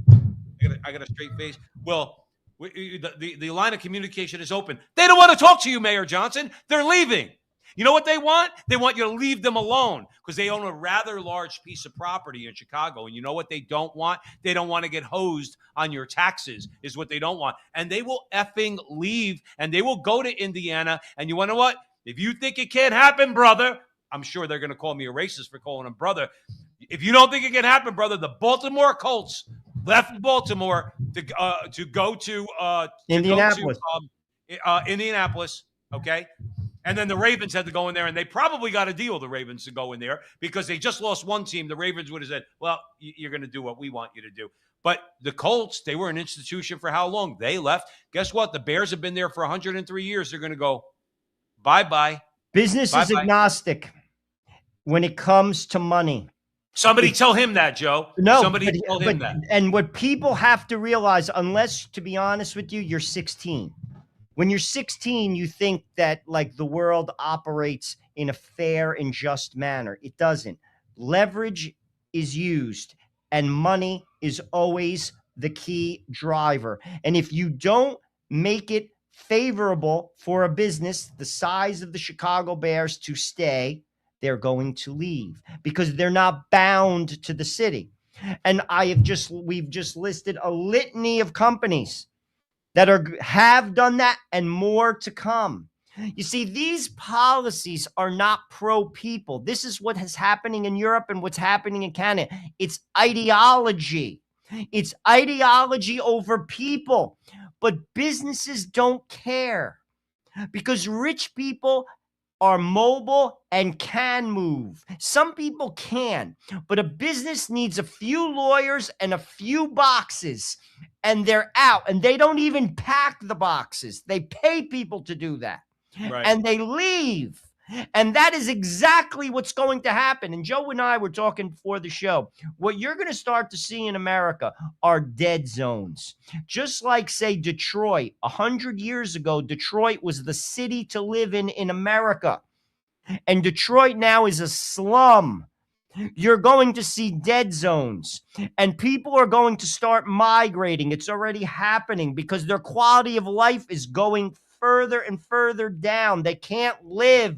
I got a straight face. Well, the line of communication is open. They don't want to talk to you, Mayor Johnson. They're leaving. You know what they want? They want you to leave them alone because they own a rather large piece of property in Chicago. And you know what they don't want? They don't want to get hosed on your taxes is what they don't want. And they will effing leave and they will go to Indiana. And you want to know what? If you think it can't happen, brother, I'm sure they're going to call me a racist for calling him brother. If you don't think it can happen, brother, the Baltimore Colts left Baltimore to go to Indianapolis. Indianapolis, okay? And then the Ravens had to go in there, and they probably got a deal, the Ravens, to go in there because they just lost one team. The Ravens would have said, well, you're going to do what we want you to do. But the Colts, they were an institution for how long? They left. Guess what? The Bears have been there for 103 years. They're going to go, bye-bye. Business is agnostic when it comes to money. Somebody tell him that, Joe. No, somebody tell him that. And what people have to realize, unless, to be honest with you, you're 16. When you're 16, you think that like the world operates in a fair and just manner. It doesn't. Leverage is used and money is always the key driver. And if you don't make it favorable for a business the size of the Chicago Bears to stay, they're going to leave because they're not bound to the city. And we've just listed a litany of companies that have done that and more to come. You see, these policies are not pro-people. This is what is happening in Europe and what's happening in Canada. It's ideology. It's ideology over people. But businesses don't care because rich people are mobile and can move. Some people can, but a business needs a few lawyers and a few boxes, and they're out. And they don't even pack the boxes. They pay people to do that. Right. And they leave. And that is exactly what's going to happen. And Joe and I were talking before the show. What you're going to start to see in America are dead zones. Just like, say, Detroit. 100 years ago, Detroit was the city to live in America. And Detroit now is a slum. You're going to see dead zones. And people are going to start migrating. It's already happening because their quality of life is going further and further down. They can't live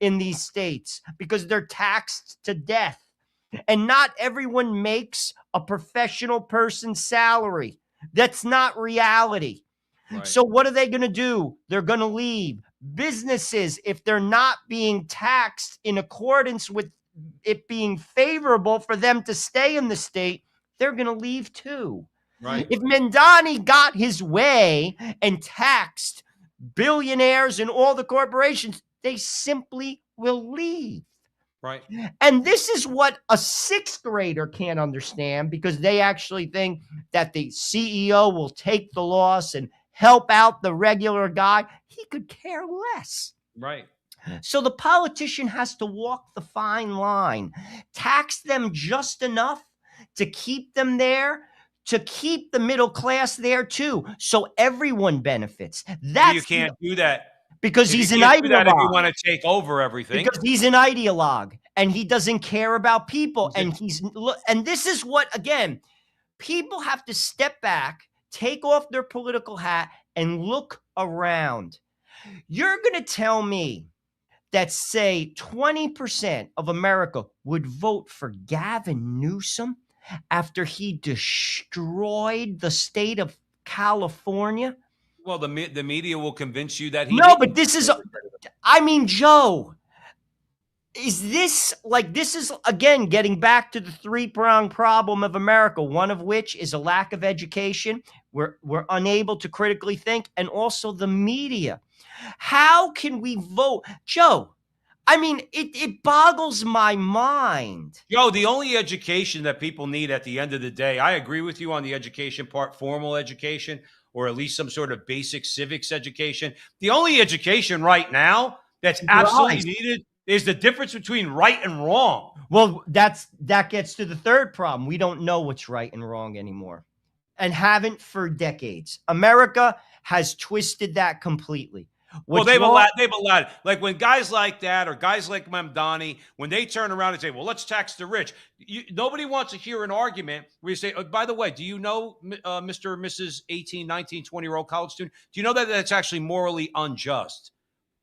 in these states because they're taxed to death. And not everyone makes a professional person's salary. That's not reality. Right. So what are they going to do? They're going to leave. Businesses, if they're not being taxed in accordance with it being favorable for them to stay in the state, they're going to leave too. Right. If Mandani got his way and taxed billionaires and all the corporations, they simply will leave. Right. And this is what a sixth grader can't understand because they actually think that the CEO will take the loss and help out the regular guy. He could care less. Right. So the politician has to walk the fine line, tax them just enough to keep them there, to keep the middle class there too, so everyone benefits. That's you can't do that because he's an ideologue. If you want to take over everything, because he's an ideologue and he doesn't care about people. And this is what, again, people have to step back, take off their political hat, and look around. You're going to tell me that, say, 20% of America would vote for Gavin Newsom after he destroyed the state of California? Well, the media will convince you that he No, but this is, I mean, Joe, is this again, getting back to the three-pronged problem of America, one of which is a lack of education. We're unable to critically think, and also the media. How can we vote? Joe, I mean, it boggles my mind. Joe, the only education that people need at the end of the day, I agree with you on the education part, formal education, or at least some sort of basic civics education. The only education right now that's absolutely needed is the difference between right and wrong. Well, that gets to the third problem. We don't know what's right and wrong anymore, and haven't for decades. America has twisted that completely. Well, they've allowed like when guys like that or guys like Mamdani, when they turn around and say, well, let's tax the rich. Nobody wants to hear an argument where you say, oh, by the way, do you know, Mr. or Mrs. 18, 19, 20-year-old college student, do you know that that's actually morally unjust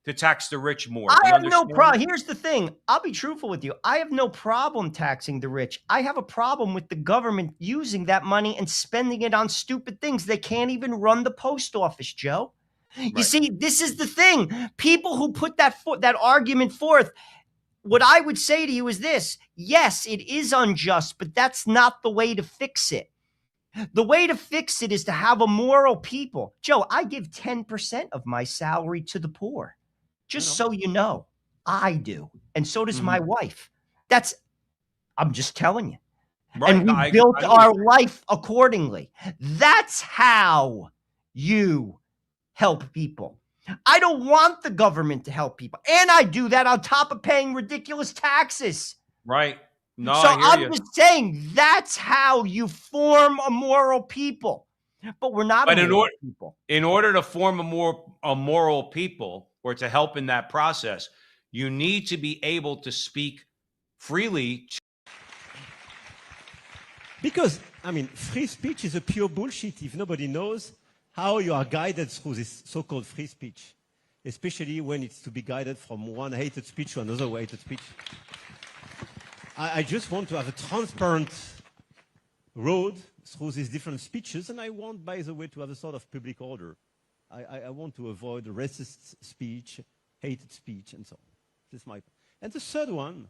to tax the rich more? I have no problem. Here's the thing. I'll be truthful with you. I have no problem taxing the rich. I have a problem with the government using that money and spending it on stupid things. They can't even run the post office, Joe. You see, this is the thing. People who put that argument forth, what I would say to you is this. Yes, it is unjust, but that's not the way to fix it. The way to fix it is to have a moral people. Joe, I give 10% of my salary to the poor. Just so you know, I do. And so does my wife. I'm just telling you. Right. And we built our life accordingly. That's how you help people. I don't want the government to help people. And I do that on top of paying ridiculous taxes. Right. No, so I'm just saying that's how you form a moral people. But we're not a moral people. In order to form a moral people or to help in that process, you need to be able to speak freely. Because, I mean, free speech is a pure bullshit if nobody knows how you are guided through this so-called free speech, especially when it's to be guided from one hated speech to another hated speech. I just want to have a transparent road through these different speeches, and I want, by the way, to have a sort of public order. I want to avoid racist speech, hated speech, and so on. This is my point. And the third one.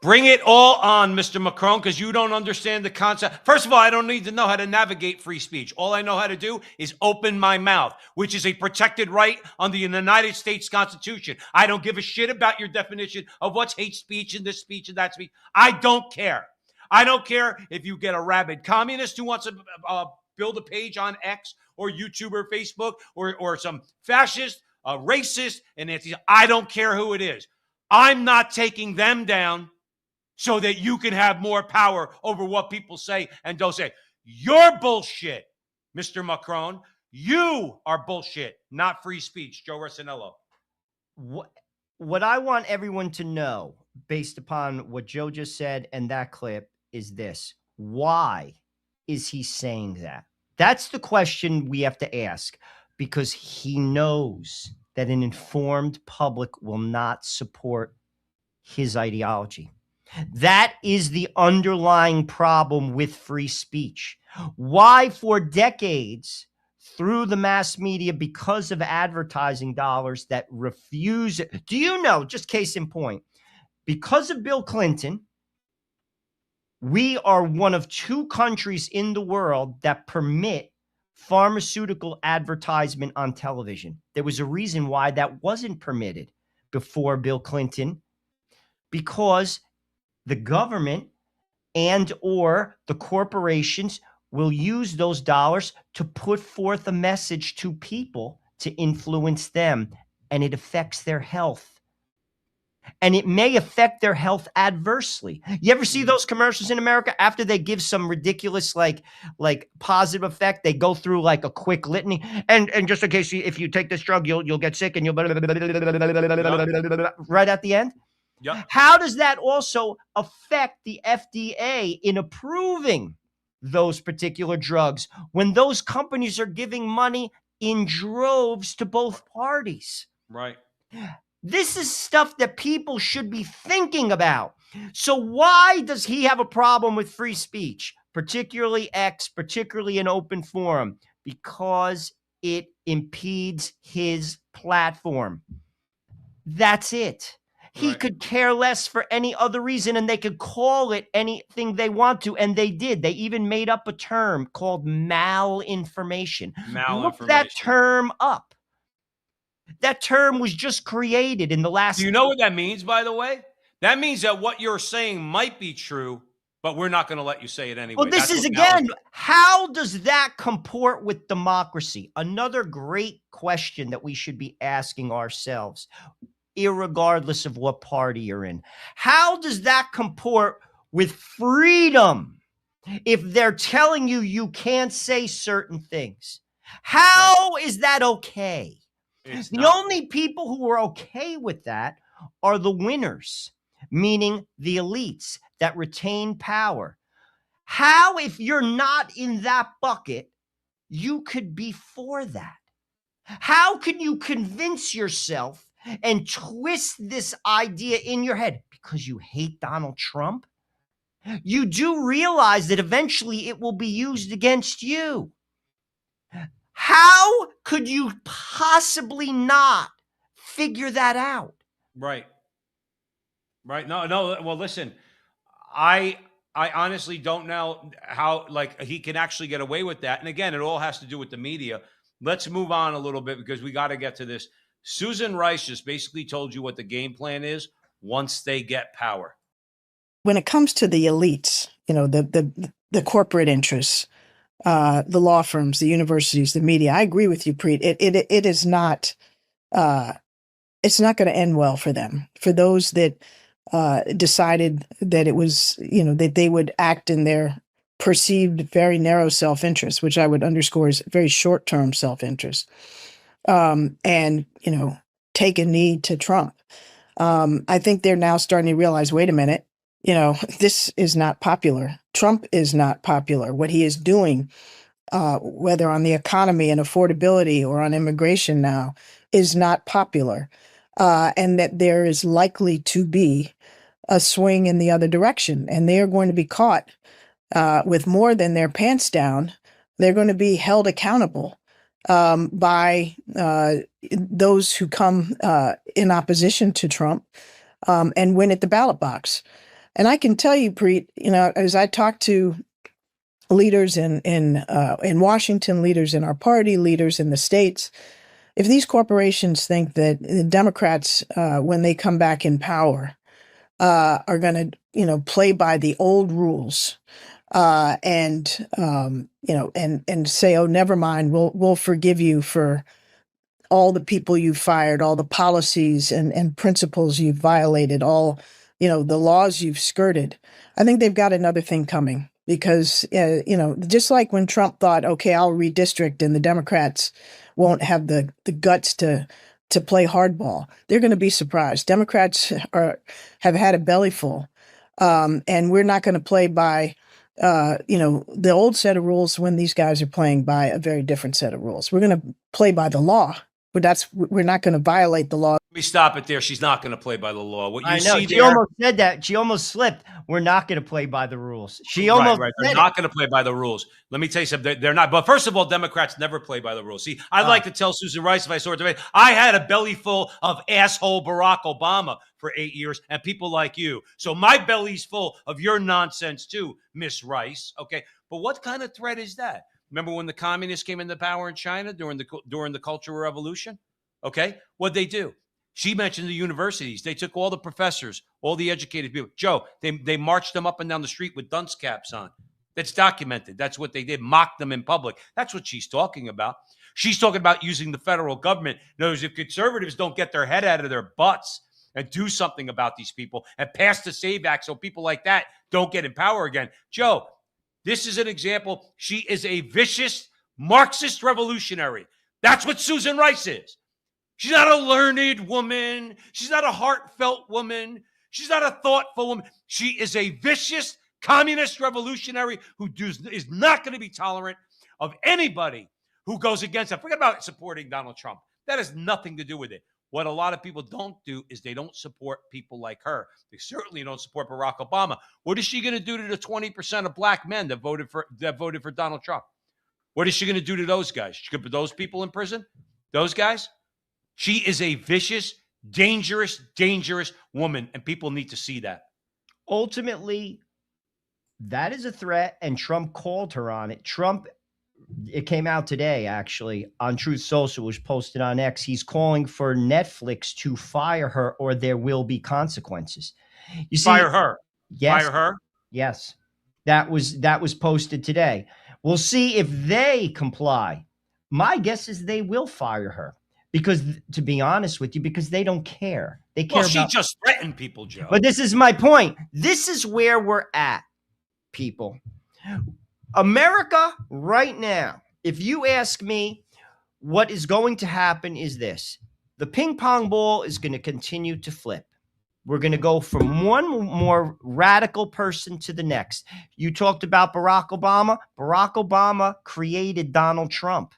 Bring it all on, Mr. Macron, because you don't understand the concept. First of all, I don't need to know how to navigate free speech. All I know how to do is open my mouth, which is a protected right under the United States Constitution. I don't give a shit about your definition of what's hate speech and this speech and that speech. I don't care. I don't care if you get a rabid communist who wants to build a page on X or YouTube or Facebook or some fascist, racist, and I don't care who it is. I'm not taking them down so that you can have more power over what people say and don't say. You're bullshit, Mr. Macron. You are bullshit, not free speech. Joe Rossinello. What I want everyone to know, based upon what Joe just said and that clip, is this. Why is he saying that? That's the question we have to ask, because he knows that an informed public will not support his ideology. That is the underlying problem with free speech. Why, for decades, through the mass media, because of advertising dollars that refuse it. Do you know, just case in point, because of Bill Clinton, we are one of 2 countries in the world that permit pharmaceutical advertisement on television. There was a reason why that wasn't permitted before Bill Clinton, because the government and or the corporations will use those dollars to put forth a message to people to influence them, and it affects their health. And it may affect their health adversely. You ever see those commercials in America after they give some ridiculous like positive effect? They go through like a quick litany, and just in case if you take this drug, you'll get sick, and you'll right at the end. Yep. How does that also affect the FDA in approving those particular drugs when those companies are giving money in droves to both parties? Right. This is stuff that people should be thinking about. So why does he have a problem with free speech, particularly X, particularly an open forum? Because it impedes his platform. That's it. He could care less for any other reason, and they could call it anything they want to, and they did. They even made up a term called malinformation. Look that term up. That term was just created in the last. Do you know what that means, by the way? That means that what you're saying might be true, but we're not going to let you say it anyway. Well, this That's is what Mel again, how does that comport with democracy? Another great question that we should be asking ourselves, irregardless of what party you're in. How does that comport with freedom if they're telling you you can't say certain things? How is that okay? It's The not. only people who are okay with that are the winners, meaning the elites that retain power. How, if you're not in that bucket, you could be for that? How can you convince yourself and twist this idea in your head because you hate Donald Trump? You do realize that eventually it will be used against you. How could you possibly not figure that out? Right. Right. No. Well, listen, I honestly don't know how like he can actually get away with that. And again, it all has to do with the media. Let's move on a little bit because we got to get to this. Susan Rice just basically told you what the game plan is once they get power. When it comes to the elites, the corporate interests, the law firms, the universities, the media, I agree with you, Preet. It is not. It's not going to end well for them. For those that decided that it was, that they would act in their perceived very narrow self-interest, which I would underscore is very short-term self-interest, and take a knee to Trump. I think they're now starting to realize, wait a minute, this is not popular. Trump is not popular. What he is doing, whether on the economy and affordability or on immigration now, is not popular. And that there is likely to be a swing in the other direction. And they are going to be caught with more than their pants down. They're going to be held accountable by those who come in opposition to Trump and win at the ballot box. And I can tell you, Preet, as I talk to leaders in Washington, leaders in our party, leaders in the states, if these corporations think that the Democrats, when they come back in power, are going to, play by the old rules and say, oh, never mind, we'll forgive you for all the people you've fired, all the policies and principles you've violated, all, the laws you've skirted. I think they've got another thing coming because, just like when Trump thought, okay, I'll redistrict and the Democrats won't have the guts to play hardball. They're going to be surprised. Democrats have had a belly full, and we're not going to play by the old set of rules when these guys are playing by a very different set of rules. We're going to play by the law, but we're not going to violate the law. Let me stop it there. She's not going to play by the law. What you I know. see She there, almost said that. She almost slipped. We're not going to play by the rules. She almost right. said They're it. not going to play by the rules. Let me tell you something. They're not. But first of all, Democrats never play by the rules. See, I'd like to tell Susan Rice if I saw her today, I had a belly full of asshole Barack Obama for 8 years and people like you. So my belly's full of your nonsense too, Miss Rice. Okay. But what kind of threat is that? Remember when the communists came into power in China during the Cultural Revolution? Okay. What'd they do? She mentioned the universities. They took all the professors, all the educated people. Joe, they marched them up and down the street with dunce caps on. That's documented. That's what they did. Mocked them in public. That's what she's talking about. She's talking about using the federal government. In other words, if conservatives don't get their head out of their butts and do something about these people and pass the SAVE Act so people like that don't get in power again. Joe, this is an example. She is a vicious Marxist revolutionary. That's what Susan Rice is. She's not a learned woman. She's not a heartfelt woman. She's not a thoughtful woman. She is a vicious communist revolutionary who is not going to be tolerant of anybody who goes against her. Forget about supporting Donald Trump. That has nothing to do with it. What a lot of people don't do is they don't support people like her. They certainly don't support Barack Obama. What is she going to do to the 20% of black men that voted for Donald Trump? What is she going to do to those guys? She could put those people in prison? Those guys? She is a vicious, dangerous woman, and people need to see that. Ultimately, that is a threat, and Trump called her on it. Trump it came out today, actually, on Truth Social, was posted on X. He's calling for Netflix to fire her or there will be consequences. You see, Fire her. yes, Fire her. yes, that was posted today. We'll see if they comply. My guess is they will fire her because, to be honest with you, because they don't care. They care Well, she about. just threatened people, Joe. But this is my point. This is where we're at, people. America right now, if you ask me, what is going to happen is this. The ping pong ball is going to continue to flip. We're going to go from one more radical person to the next. You talked about Barack Obama. Barack Obama created Donald Trump.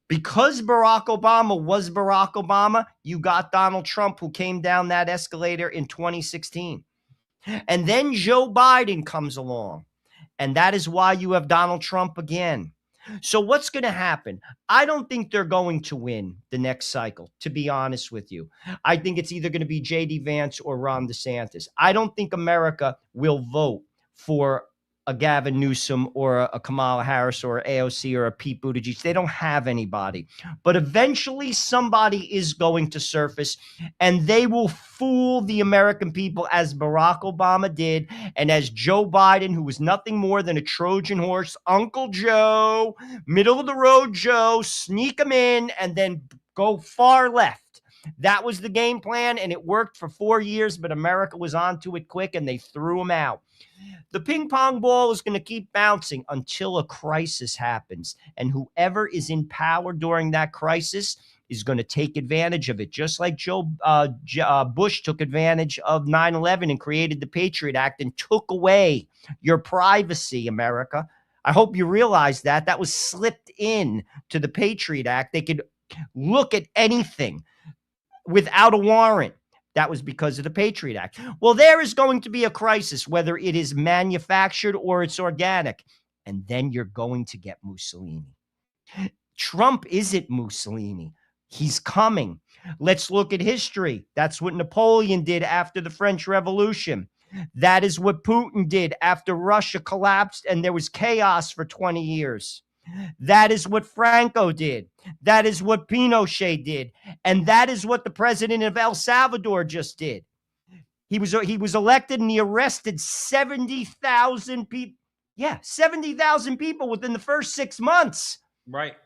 Because Barack Obama was Barack Obama, you got Donald Trump, who came down that escalator in 2016. And then Joe Biden comes along. And that is why you have Donald Trump again. So what's going to happen? I don't think they're going to win the next cycle, to be honest with you. I think it's either going to be J.D. Vance or Ron DeSantis. I don't think America will vote for a Gavin Newsom or a Kamala Harris or AOC or a Pete Buttigieg. They don't have anybody. But eventually somebody is going to surface, and they will fool the American people as Barack Obama did and as Joe Biden, who was nothing more than a Trojan horse, Uncle Joe, middle of the road Joe, sneak him in and then go far left. That was the game plan, and it worked for 4 years, but America was onto it quick, and they threw him out. The ping pong ball is going to keep bouncing until a crisis happens, and whoever is in power during that crisis is going to take advantage of it, just like Bush took advantage of 9/11 and created the Patriot Act and took away your privacy, America. I hope you realize that. That was slipped in to the Patriot Act. They could look at anything without a warrant. That was because of the Patriot Act. Well, there is going to be a crisis, whether it is manufactured or it's organic. And then you're going to get Mussolini. Trump isn't Mussolini. He's coming. Let's look at history. That's what Napoleon did after the French Revolution. That is what Putin did after Russia collapsed and there was chaos for 20 years. That is what Franco did. That is what Pinochet did. And that is what the president of El Salvador just did. He was elected and he arrested 70,000 people. Yeah, 70,000 people within the first 6 months. Right.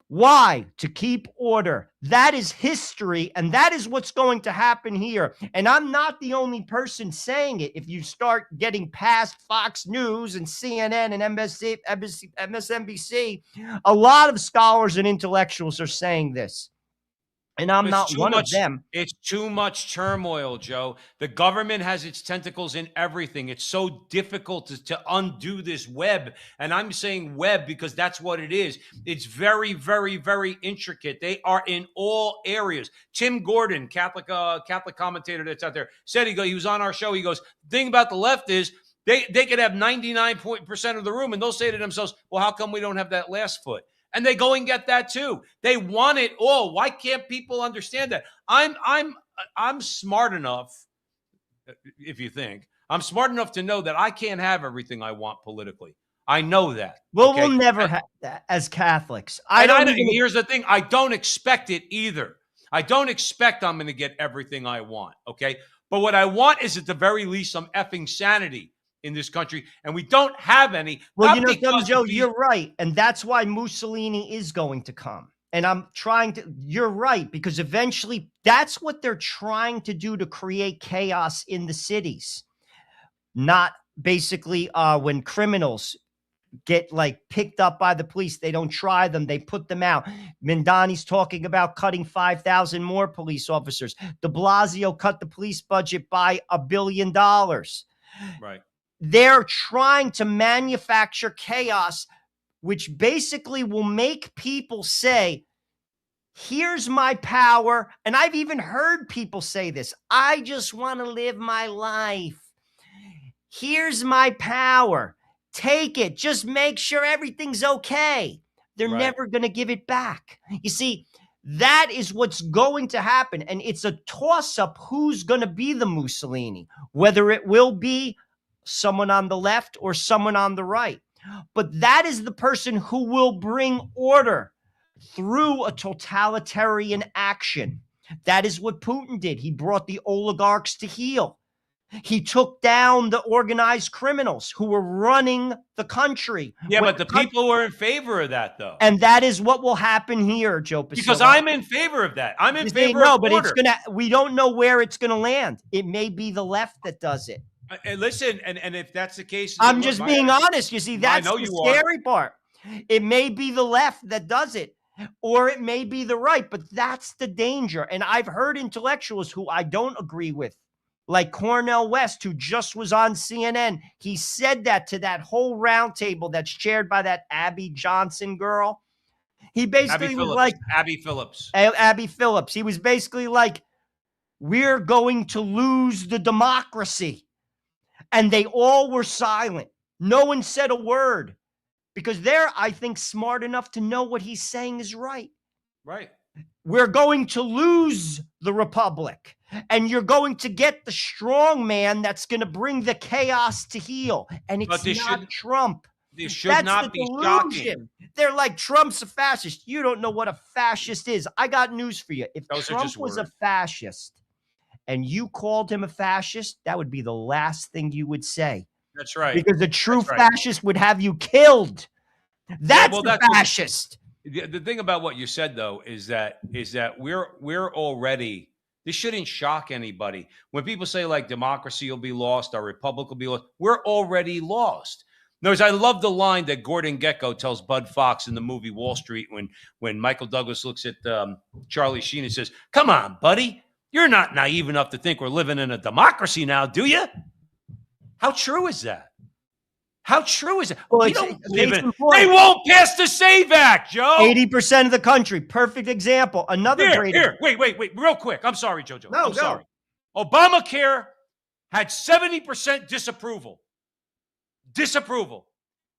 Why? To keep order. That is history, and that is what's going to happen here. And I'm not the only person saying it. If you start getting past Fox News and CNN and MSNBC, a lot of scholars and intellectuals are saying this. And I'm not one of them. It's too much turmoil, Joe. The government has its tentacles in everything. It's so difficult to undo this web. And I'm saying web because that's what it is. It's very, very, very intricate. They are in all areas. Tim Gordon, Catholic commentator that's out there, said he was on our show. He goes, the thing about the left is they could have 99% of the room and they'll say to themselves, well, how come we don't have that last foot? And they go and get that too. They want it all. Why can't people understand that? I'm smart enough, if you think, I'm smart enough to know that I can't have everything I want politically. I know that. Well, okay? We'll never have that as Catholics. Here's the thing. I don't expect it either. I don't expect I'm going to get everything I want. Okay. But what I want is at the very least some effing sanity in this country, and we don't have any. Well, Joe, you're right. And that's why Mussolini is going to come. And you're right, because eventually that's what they're trying to do to create chaos in the cities. Not basically when criminals get picked up by the police, they don't try them, they put them out. Mindani's talking about cutting 5,000 more police officers. De Blasio cut the police budget by $1 billion. Right. They're trying to manufacture chaos, which basically will make people say, here's my power. And I've even heard people say this. I just want to live my life. Here's my power. Take it. Just make sure everything's okay. They're never going to give it back. You see, that is what's going to happen. And it's a toss-up who's going to be the Mussolini, whether it will be someone on the left or someone on the right. But that is the person who will bring order through a totalitarian action. That is what Putin did. He brought the oligarchs to heel. He took down the organized criminals who were running the country. Yeah, but the people were in favor of that, though. And that is what will happen here, Joe Pasillo. Because I'm in favor of that. I'm in favor of but order. we don't know where it's gonna land. It may be the left that does it. And listen, and if that's the case, I'm just being honest. You see, that's the scary part. It may be the left that does it, or it may be the right, but that's the danger. And I've heard intellectuals who I don't agree with, like Cornel West, who just was on CNN. He said that to that whole roundtable that's chaired by that Abby Johnson girl. He basically was like Abby Phillips. Abby Phillips. He was basically like, we're going to lose the democracy. And they all were silent. No one said a word because they're, I think, smart enough to know what he's saying is right. Right. We're going to lose the republic, and you're going to get the strong man that's going to bring the chaos to heel. And it's not Trump. This should not be shocking. They're like, Trump's a fascist. You don't know what a fascist is. I got news for you. If Trump was a fascist and you called him a fascist, that would be the last thing you would say. That's right. Because a true fascist would have you killed. That's a fascist. The thing about what you said, though, is that we're already, this shouldn't shock anybody. When people say like democracy will be lost, our republic will be lost, we're already lost. In other words, I love the line that Gordon Gekko tells Bud Fox in the movie Wall Street when Michael Douglas looks at Charlie Sheen and says, "Come on, buddy. You're not naive enough to think we're living in a democracy now, do you?" How true is that? How true is it? Well, they won't pass the SAVE Act, Joe. 80% of the country. Perfect example. Another Wait, real quick. I'm sorry, Jojo. No, I'm sorry. Obamacare had 70% disapproval.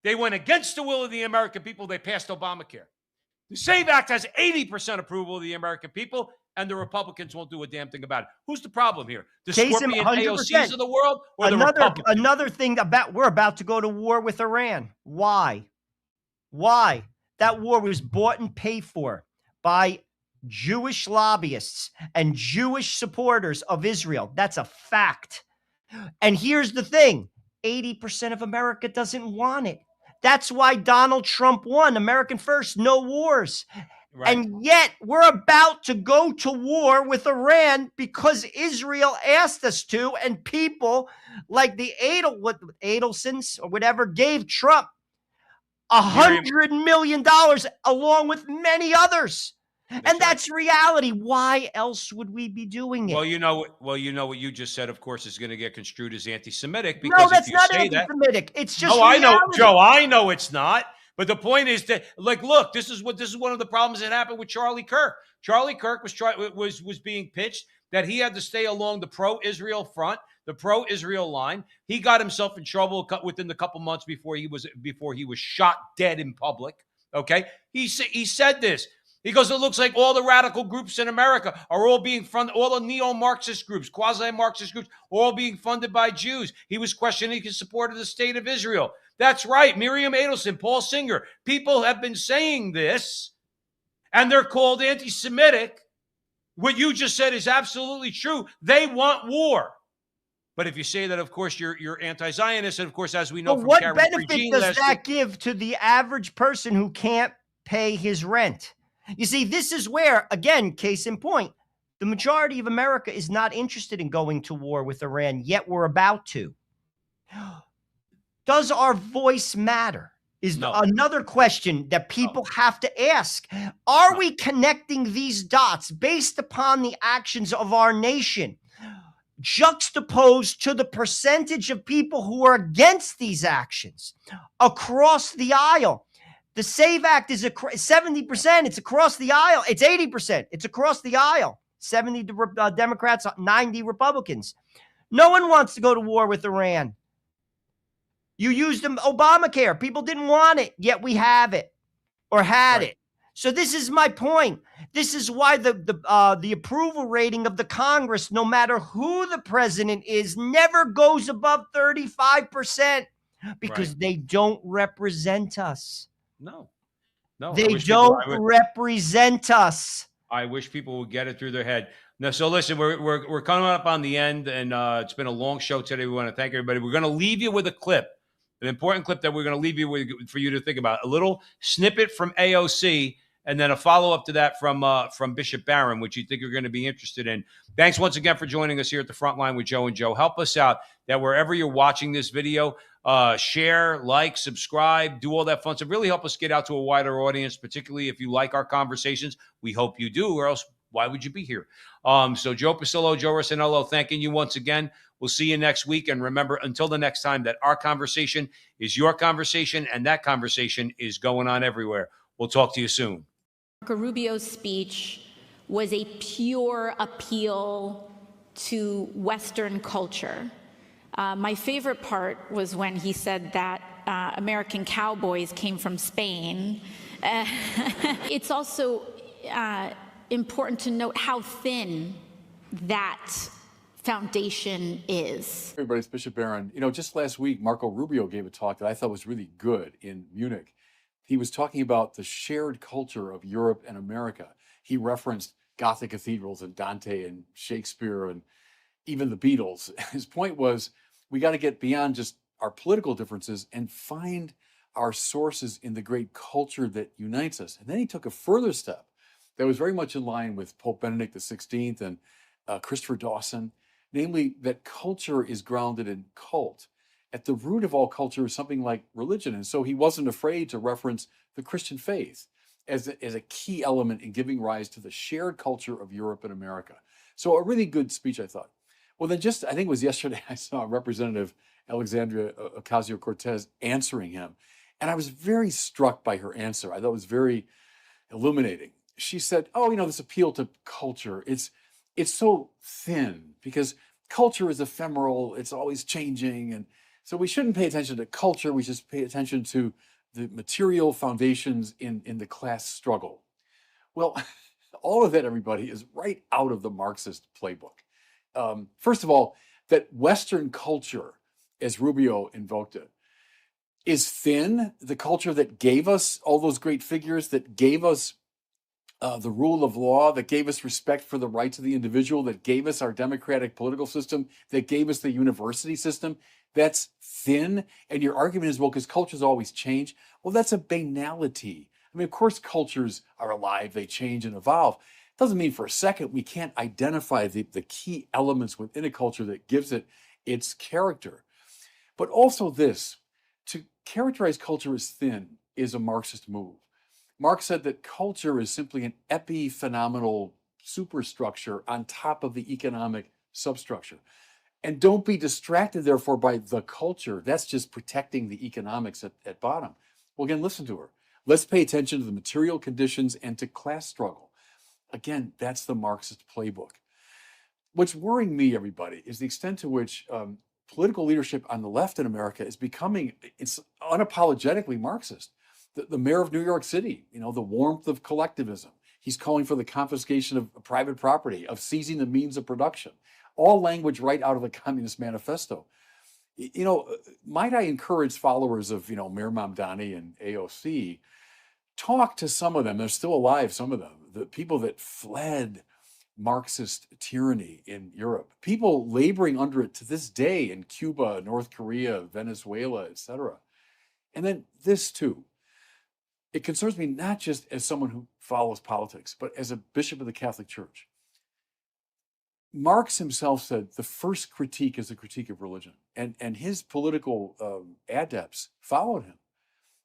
They went against the will of the American people. They passed Obamacare. The SAVE Act has 80% approval of the American people, and the Republicans won't do a damn thing about it. Who's the problem here? The Scorpion AOCs of the world, or the Republicans? Another thing we're about to go to war with Iran. Why? That war was bought and paid for by Jewish lobbyists and Jewish supporters of Israel. That's a fact. And here's the thing. 80% of America doesn't want it. That's why Donald Trump won. American first, no wars. Right. And yet we're about to go to war with Iran because Israel asked us to, and people like the Adelsons or whatever gave Trump $100 million along with many others. And that's reality. Why else would we be doing it? Well, you know what you just said, of course, is going to get construed as anti-Semitic. Because no, that's not anti-Semitic. It's just reality. I know, Joe. I know it's not. But the point is that, like, look, this is one of the problems that happened with Charlie Kirk. Charlie Kirk was being pitched that he had to stay along the pro-Israel front, the pro-Israel line. He got himself in trouble within the couple months before he was shot dead in public. Okay, he said this. He goes, it looks like all the radical groups in America are all being funded, all the neo-Marxist groups, quasi-Marxist groups, all being funded by Jews. He was questioning his support of the state of Israel. That's right. Miriam Adelson, Paul Singer. People have been saying this, and they're called anti-Semitic. What you just said is absolutely true. They want war. But if you say that, of course, you're anti-Zionist, and of course, as we know from Karen what benefit does that give to the average person who can't pay his rent? You see, this is where, again, case in point, the majority of America is not interested in going to war with Iran, yet we're about to. Does our voice matter? Is another question that people have to ask. Are we connecting these dots based upon the actions of our nation, juxtaposed to the percentage of people who are against these actions across the aisle? The SAVE Act is 70%. It's across the aisle. It's 80%. It's across the aisle. 70 Democrats, 90 Republicans. No one wants to go to war with Iran. You used Obamacare. People didn't want it, yet we have it or had it. So this is my point. This is why the approval rating of the Congress, no matter who the president is, never goes above 35%. because they don't represent us. No, no. They don't represent us. I wish people would get it through their head. No, so listen, we're coming up on the end, and it's been a long show today. We want to thank everybody. We're going to leave you with a clip, an important clip that we're going to leave you with for you to think about. A little snippet from AOC, and then a follow-up to that from Bishop Barron, which you think you're going to be interested in. Thanks once again for joining us here at the Front Line with Joe and Joe. Help us out that wherever you're watching this video, share, like, subscribe, do all that fun stuff. Really help us get out to a wider audience, particularly if you like our conversations. We hope you do, or else why would you be here? So Joe Pasillo, Joe Rossinello, thanking you once again. We'll see you next week. And remember, until the next time, that our conversation is your conversation, and that conversation is going on everywhere. We'll talk to you soon. Marco Rubio's speech was a pure appeal to Western culture. My favorite part was when he said that American cowboys came from Spain. It's also important to note how thin that foundation is. Everybody, it's Bishop Barron. You know, just last week, Marco Rubio gave a talk that I thought was really good in Munich. He was talking about the shared culture of Europe and America. He referenced Gothic cathedrals and Dante and Shakespeare and even the Beatles. His point was, we got to get beyond just our political differences and find our sources in the great culture that unites us. And then he took a further step that was very much in line with Pope Benedict XVI and Christopher Dawson, namely that culture is grounded in cult. At the root of all culture is something like religion. And so he wasn't afraid to reference the Christian faith as a key element in giving rise to the shared culture of Europe and America. So a really good speech, I thought. Well, then I think it was yesterday, I saw Representative Alexandria Ocasio-Cortez answering him. And I was very struck by her answer. I thought it was very illuminating. She said, oh, you know, this appeal to culture, it's so thin because culture is ephemeral. It's always changing. And so we shouldn't pay attention to culture. We just pay attention to the material foundations in the class struggle. Well, all of that, everybody, is right out of the Marxist playbook. First of all, that Western culture, as Rubio invoked it, is thin. The culture that gave us all those great figures, that gave us the rule of law, that gave us respect for the rights of the individual, that gave us our democratic political system, that gave us the university system, that's thin. And your argument is, well, because cultures always change. Well, that's a banality. I mean, of course, cultures are alive, they change and evolve. Doesn't mean for a second we can't identify the key elements within a culture that gives it its character. But also this, to characterize culture as thin is a Marxist move. Marx said that culture is simply an epiphenomenal superstructure on top of the economic substructure. And don't be distracted, therefore, by the culture. That's just protecting the economics at bottom. Well, again, listen to her. Let's pay attention to the material conditions and to class struggle. Again, that's the Marxist playbook. What's worrying me, everybody, is the extent to which political leadership on the left in America is becoming, it's unapologetically Marxist. The mayor of New York City, you know, the warmth of collectivism. He's calling for the confiscation of private property, of seizing the means of production. All language right out of the Communist Manifesto. You know, might I encourage followers of, you know, Mayor Mamdani and AOC, talk to some of them. They're still alive, some of them. The people that fled Marxist tyranny in Europe, people laboring under it to this day in Cuba, North Korea, Venezuela, etc. And then this too. It concerns me not just as someone who follows politics, but as a bishop of the Catholic Church. Marx himself said the first critique is a critique of religion, and his political adepts followed him.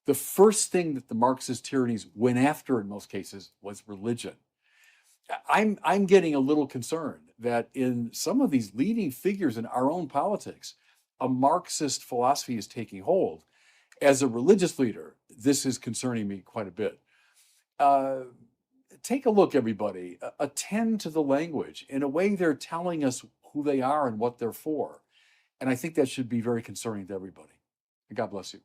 The first thing that the Marxist tyrannies went after in most cases was religion. I'm getting a little concerned that in some of these leading figures in our own politics, a Marxist philosophy is taking hold. As a religious leader, this is concerning me quite a bit. Take a look, everybody. Attend to the language. In a way, they're telling us who they are and what they're for. And I think that should be very concerning to everybody. And God bless you.